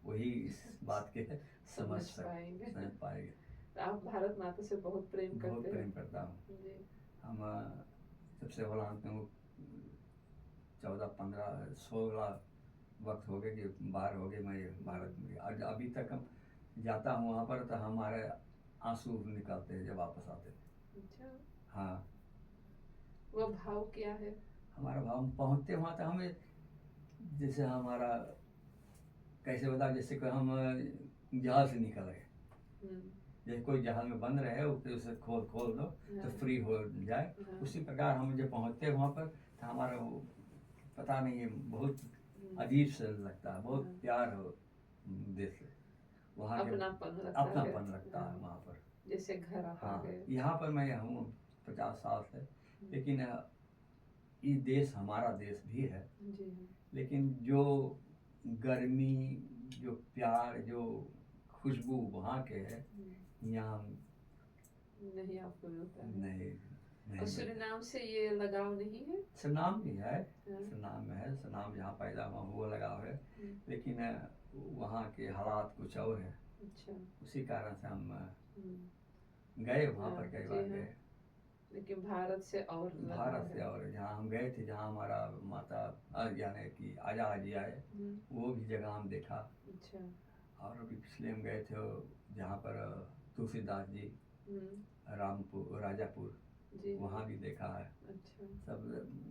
वही इस बात के समझ पाएंगे। तो आप भारत माता से बहुत प्रेम करते हैं? बहुत प्रेम करता हूँ। हम सबसे होलांत में 14-15-16 वक्त हो गए कि बाहर हो गए मैं भारत में, और अभी तक हम जाता हूँ वहाँ पर तो हमारे आंसू निकलते हैं जब वापस आते हैं। अच्छा। हाँ। वो भाव क्या है? हमारा भाव, हम पहुँचते वहाँ तो हमें जैसे हमारा कैसे बता, जैसे कि हम जहाज से निकल गए, जैसे कोई जहाज में बंद रहे उसे खोल दो तो फ्री हो जाए, उसी प्रकार हम जब पहुँचते वहाँ पर तो हमारा वो पता नहीं है बहुत अजीब से लगता है, बहुत प्यार हो देश से, वहाँ के अपनापन लगता है वहाँ पर, जैसे घर आ गए। यहाँ पर मैं हूँ 50 साल से, लेकिन ये देश हमारा देश भी है, लेकिन जो गर्मी, जो प्यार, जो खुशबू वहाँ के है यहाँ नहीं आपको मिलता है। नहीं। और सुरीनाम से ये लगाव नहीं है? सुरीनाम भी है, सुरीनाम में है, सुरीनाम जहाँ पैदा हुआ वो लगाव है, लेकिन वहाँ के हालात कुछ और है। अच्छा। उसी कारण से हम गए वहाँ पर कई बार गए, लेकिन भारत से और जहाँ हम गए थे, जहाँ हमारा माता यानी कि आजा जी आए, वो भी जगह हम देखा। अच्छा। और अभी पिछले हम गए थे जहाँ पर तुलसीदास जी, रामपुर, राजापुर, वहाँ भी देखा है। अच्छा। सब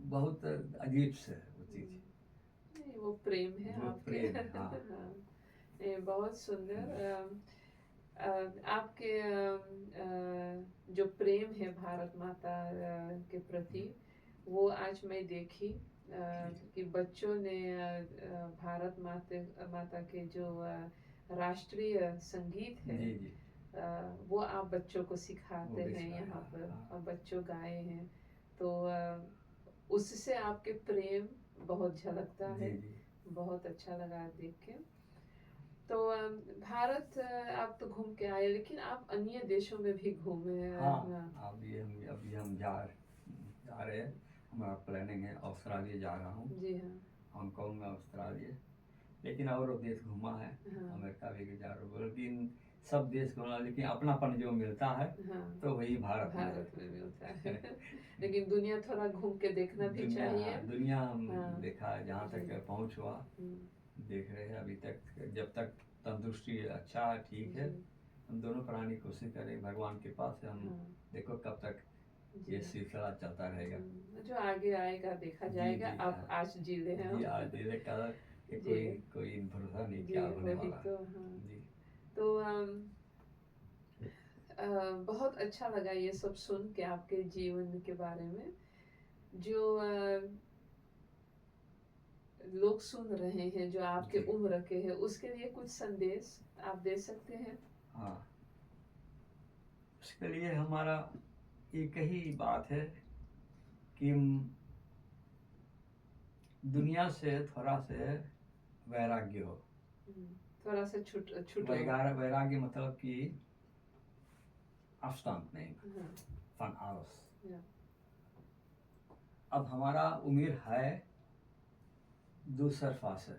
बहुत अजीब से वो चीज़, नहीं वो प्रेम है, वो आपके प्रेम है। हाँ। बहुत सुंदर। आपके जो प्रेम है भारत माता के प्रति, वो आज मैं देखी कि बच्चों ने भारत माता के जो राष्ट्रीय संगीत है, जी जी, वो आप बच्चों को सिखाते हैं यहाँ पर, और बच्चों गाए हैं, तो उससे आपके प्रेम बहुत झलकता है। बहुत अच्छा लगा देख के। तो भारत आप तो घूम के आए, लेकिन आप अन्य देशों में भी घूमे? हाँ, अभी हम जा रहे हैं, हमारा प्लानिंग है ऑस्ट्रेलिया जा रहा हूँ। जी हाँ। हांगकांग में, ऑस्ट्रेलिया, लेकिन और देश घूमा है। अमेरिका भी जा रहा हूँ, लेकिन सब देश घूमा, लेकिन अपनापन जो मिलता है तो वही भारत में मिलता है। लेकिन दुनिया थोड़ा घूम के देखना भी चाहिए। दुनिया हम देखा जहाँ तक पहुँच हुआ, देख रहे हैं अभी तक, जब तक तंदुरुस्ती अच्छा है, ठीक है, हम दोनों प्राणी कोशिश करें भगवान के पास से, हम देखो कब तक ये सिलसिला चलता रहेगा। जो आगे आएगा देखा जाएगा। आप आज जी ले हैं, आज जी ले, कल कोई भरोसा नहीं क्या होने वाला। तो बहुत अच्छा लगा ये सब सुन के आपके जीवन के बारे में। जो लोग सुन रहे हैं जो आपके उम्र के हैं, उसके लिए कुछ संदेश आप दे सकते हैं? हाँ, उसके लिए हमारा एक ही बात है कि दुनिया से थोड़ा से वैराग्य हो, थोड़ा सा छूट वैराग्य मतलब कि afstand nemen van alles। अब हमारा उम्र है दूसरफा से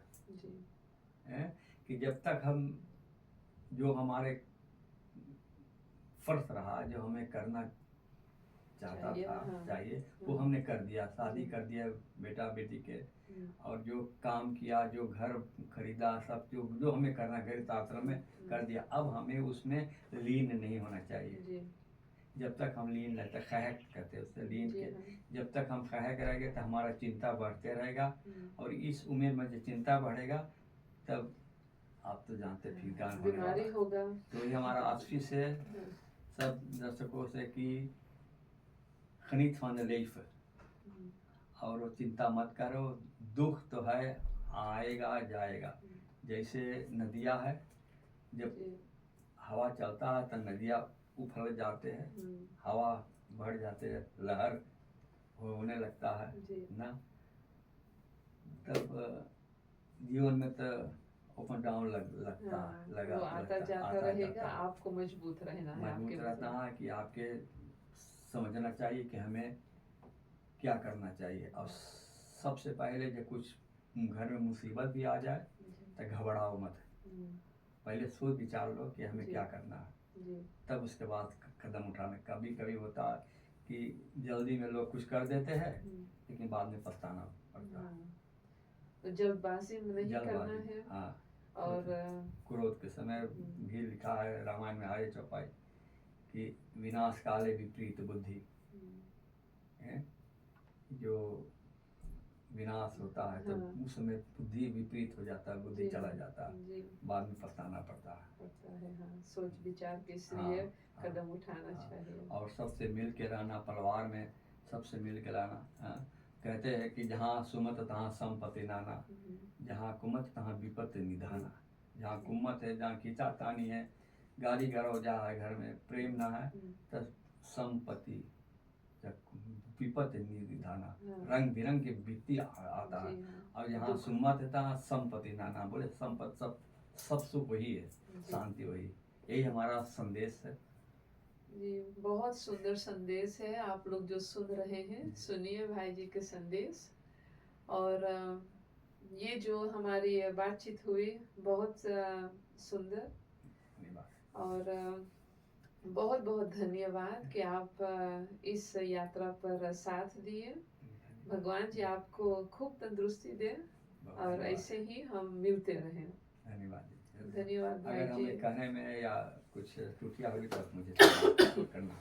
कि जब तक हम जो हमारे फर्ज रहा, जो हमें करना चाहता था चाहिए, वो हमने कर दिया, शादी कर दिया बेटा बेटी के, और जो काम किया, जो घर खरीदा, सब जो हमें करना गैर तात्र में कर दिया, अब हमें उसमें लीन नहीं होना चाहिए। जब तक हम लीन रहते, खहक कहते हैं उससे, लीन जी के हाँ। जब तक हम खहक रहेंगे तो हमारा चिंता बढ़ते रहेगा। हम्म, और इस उम्र में जो चिंता बढ़ेगा तब आप तो जानते फिर क्या होने वाला बीमारी है। होगा। तो ये हमारा ऑफिस है हाँ, सब दर्शकों से कि खनित van de leven, हम्म, और वो चिंता मत करो, दुख तो है, आएगा जाएगा। जैसे नदियाँ है, जब जी, हवा चलता है तो नदियाँ उफल जाते हैं, हवा बढ़ जाते हैं, लहर होने लगता है जी ना। तब जीवन में तो अप एंड डाउन लगता हाँ, है, लगा वो आता लगता जाता आता रहेगा, जाता है। आपको मजबूत रहना है आपके मजबूत रहता मतलब। है कि आपके समझना चाहिए कि हमें क्या करना चाहिए। और सबसे पहले जब कुछ घर में मुसीबत भी आ जाए तो घबराओ मत, पहले सोच विचार लो कि हमें जी, क्या करना है, जी, तब उसके बाद कदम उठाना। कभी कभी होता है कि जल्दी में लोग कुछ कर देते हैं लेकिन बाद में पछताना पड़ता है। हाँ, तो जल्दबाजी में नहीं करना जल्दबाजी, है। हाँ। और क्रोध के समय भी लिखा है रामायण में, आर्य चौपाई, कि विनाश काले विपरीत बुद्धि है। जो विनाश होता है तो हाँ, उस समय बुद्धि विपरीत हो जाता है, बुद्धि जी चला हाँ, जाता है, जी बाद में पछताना पड़ता है। पता है। हाँ, सोच विचार के हाँ, इसलिए हाँ, कदम उठाना हाँ। चाहिए। और सबसे मिल के रहना, परिवार में सबसे मिल के रहना। हाँ, कहते हैं कि जहाँ सुमत तहाँ संपत्ति नाना, जहाँ कुमत तहाँ विपत्ति निधाना। जहाँ कुमत है, जहाँ खींचातानी है, गाली गलौजा है, घर में प्रेम ना है, तो संपत्ति विपत्ति निधाना, रंग बिरंग के वित्ती आता है। जी हाँ, और यहाँ दुख। सुमत है तहाँ संपत्ति नाना, बोले संपत्ति सब सुख वही है, शांति वही। यही हमारा संदेश है। जी, बहुत सुंदर संदेश है। आप लोग जो सुन रहे हैं, सुनिए भाई जी के संदेश। और ये जो हमारी बातचीत हुई बहुत सुंदर। और बहुत बहुत धन्यवाद कि आप इस यात्रा पर साथ दिए। भगवान जी आपको खूब तंदुरुस्ती दे और ऐसे ही हम मिलते रहें। धन्यवाद। धन्यवाद भाई अगर जी। हमें कहने में या कुछ त्रुटियां हुई तो मुझे सपोर्ट करना।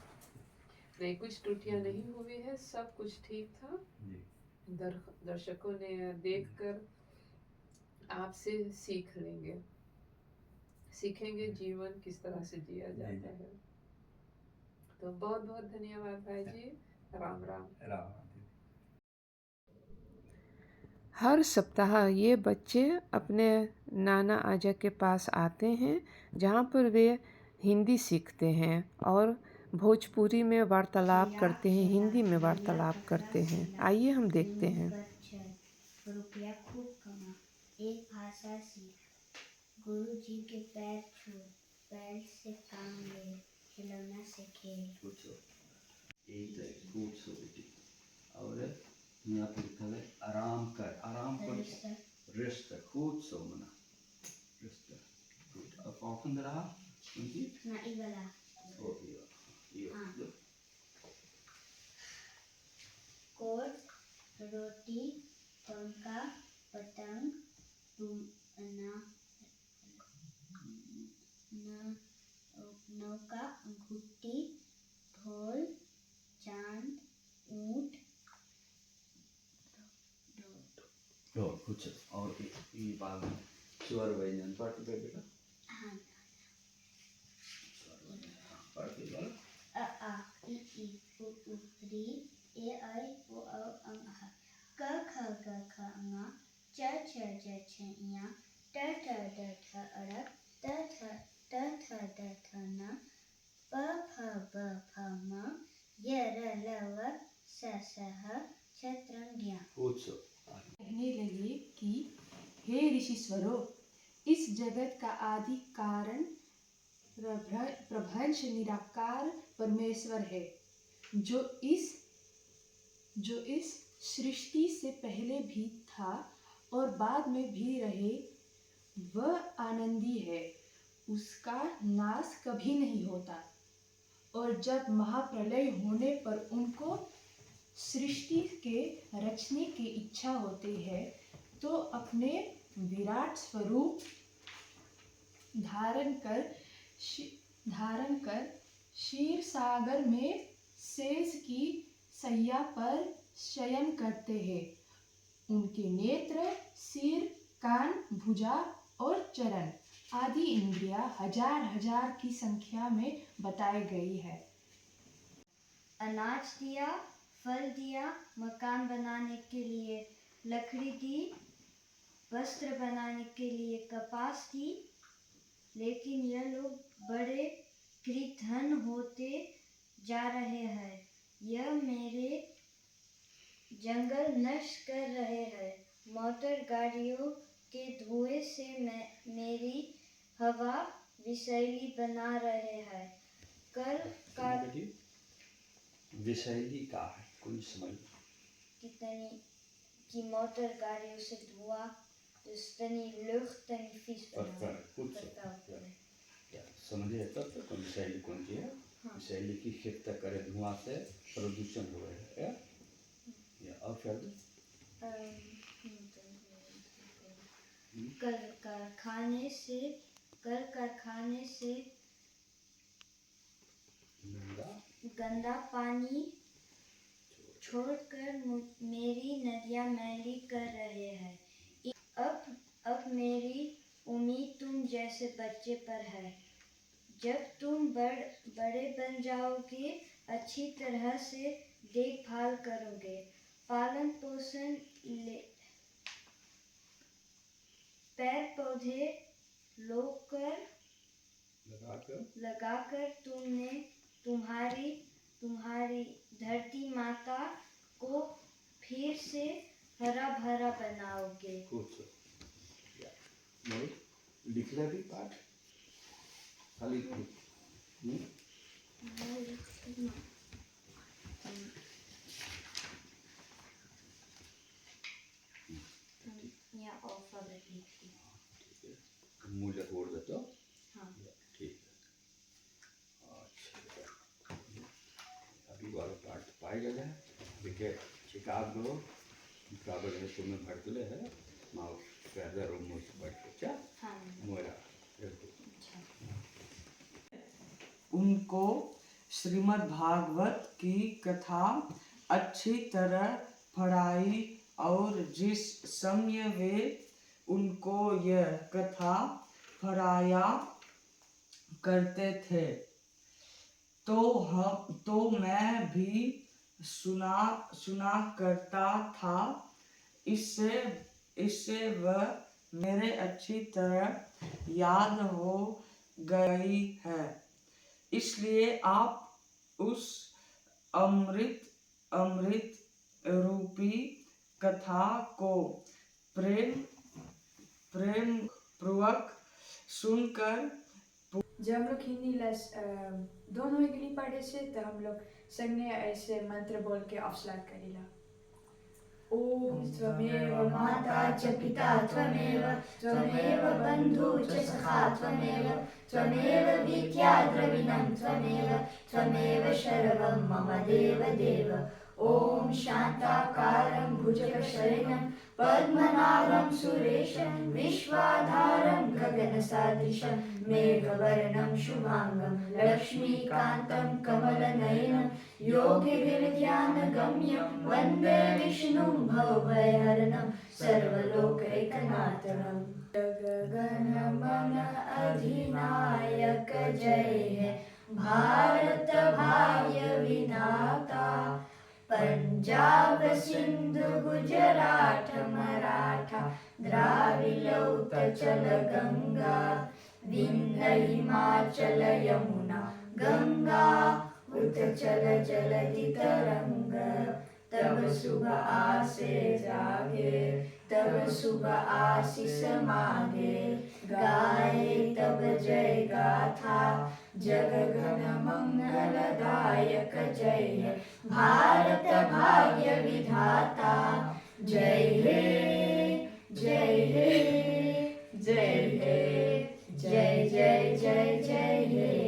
नहीं, कुछ त्रुटियां नहीं हुई है, सब कुछ ठीक था। जी। दर्शकों ने देखकर आपसे सीख लेंगे, सीखेंगे जीवन किस तरह से जिया जाता है। तो बहुत बहुत धन्यवाद भाई जी। राम राम। राम। हर सप्ताह ये बच्चे अपने नाना आजा के पास आते हैं, जहाँ पर वे हिंदी सीखते हैं और भोजपुरी में वार्तालाप करते हैं, हिंदी में वार्तालाप करते हैं। आइए हम देखते हैं। रुपया खूब कमा, एक भाषा सीख, गुरु जी के पैर छू, पैर से काम ले, खिलौना से खेल। Eat food so it और यहाँ पे लिखा है आराम कर, आराम कर, रेस्ट खूब सो मना, रेस्ट खूब। अब कौन रहा उनकी ना ई वाला ओ ये हाँ। कोट, रोटी, पंखा, पतंग, नौका, घुट्टी, ढोल, चांद, ऊंट, और कुछ और ये बात में स्वर व्यंजन पढ़ पे बेटा। हाँ। पढ़ के बोल। अ आ इ ई उ ऊ री ए ऐ ओ औ अं अः क ख ग घ ङ च छ ज छ ञ ट ठ ड ढ ढ़ त थ द थ न प फ ब भ म य र ल व श ष ह शतरंगिया। कहने लगे कि हे ऋषिश्वरों, इस जगत का आदि कारण प्रभंश निराकार परमेश्वर है, जो इस सृष्टि से पहले भी था और बाद में भी रहे। वह आनंदी है, उसका नाश कभी नहीं होता। और जब महाप्रलय होने पर उनको सृष्टि के रचने की इच्छा होती है तो अपने विराट स्वरूप धारण कर क्षीर सागर में शेष की सैया पर शयन करते हैं। उनके नेत्र, सिर, कान, भुजा और चरण आदि इंद्रियां हजार हजार की संख्या में बताई गई है। अनाज दिया, फल दिया, मकान बनाने के लिए लकड़ी दी, वस्त्र बनाने के लिए कपास दी, लेकिन यह लोग बड़े कृतघ्न होते जा रहे हैं। यह मेरे जंगल नष्ट कर रहे हैं। मोटर गाड़ियों के धुएं से मेरी हवा विषैली बना रहे हैं। कल का विषैली का है कोई समझ कितनी की मोटर गाड़ियों से धुआं dus dan die lucht en die vies goed zo. Ja, समझे तब तक विषैली कौन सी है? विषैली की शिफ्ट करे धुआं से प्रदूषण हो रहा है या और फिर कल कारखाने से गंदा पानी छोड़कर मेरी नदियां मैली कर रहे हैं। अब मेरी उम्मीद तुम जैसे बच्चे पर है। जब तुम बड़े बन जाओगे, अच्छी तरह से देखभाल करोगे, पालन पोषण पेड़ पौधे लगाकर तुम्हारी धरती माता को फिर से हरा भरा बनाओगे। लिख ले भी पाठ खाली या अल्फाबेट लिखती मूल्य छोड़ दे तो हाँ ठीक है। अच्छा अभी वाला पाठ पाई गया है देखिए चिकागो काबल है तुम्हें भड़कले है माँ पैदा रूम में बढ़ के क्या हाँ मोरा उनको श्रीमद् भागवत की कथा अच्छी तरह पढ़ाई और जिस समय वे उनको यह कथा पढ़ाया करते थे तो मैं भी सुना करता था। इससे वह मेरे अच्छी तरह याद हो गई है। इसलिए आप उस अमृत रूपी कथा को प्रेम पूर्वक सुनकर जब हम लोग हिंदी दोनों के लिए पढ़े से तो हम लोग संगे ऐसे मंत्र बोल के अवसर करेला। ओम त्वमेव माता च पिता त्वमेव बंधु च सखा त्वमेव विद्या द्रविणं त्वमेव सर्वं मम देव। ओम शांताकारं भुजगशयनं पद्मनाभं सुरेशं विश्वाधारं गगनसदृशं मेघवर्णं शुभांगं लक्ष्मीकान्तं कमलनयनं योगिभिर्ध्यानगम्यं वन्दे विष्णुं भवभयहरणं सर्वलोकैकनाथं। गण अधिनायक जय हे भारत भाग्य विधाता। पंजाब सिंध गुजरात मराठा द्राविड़ उत्कल गंगा विंध्य हिमाचल यमुना गंगा उत्कल जलधि तरंग। तब शुभ आसे जागे तब शुभ आशीष मांगे गाए तब जय गाथा जगगण मंगलदायक जय हे भारत भाग्य विधाता। जय हे जय हे जय हे जय जय जय जय हे।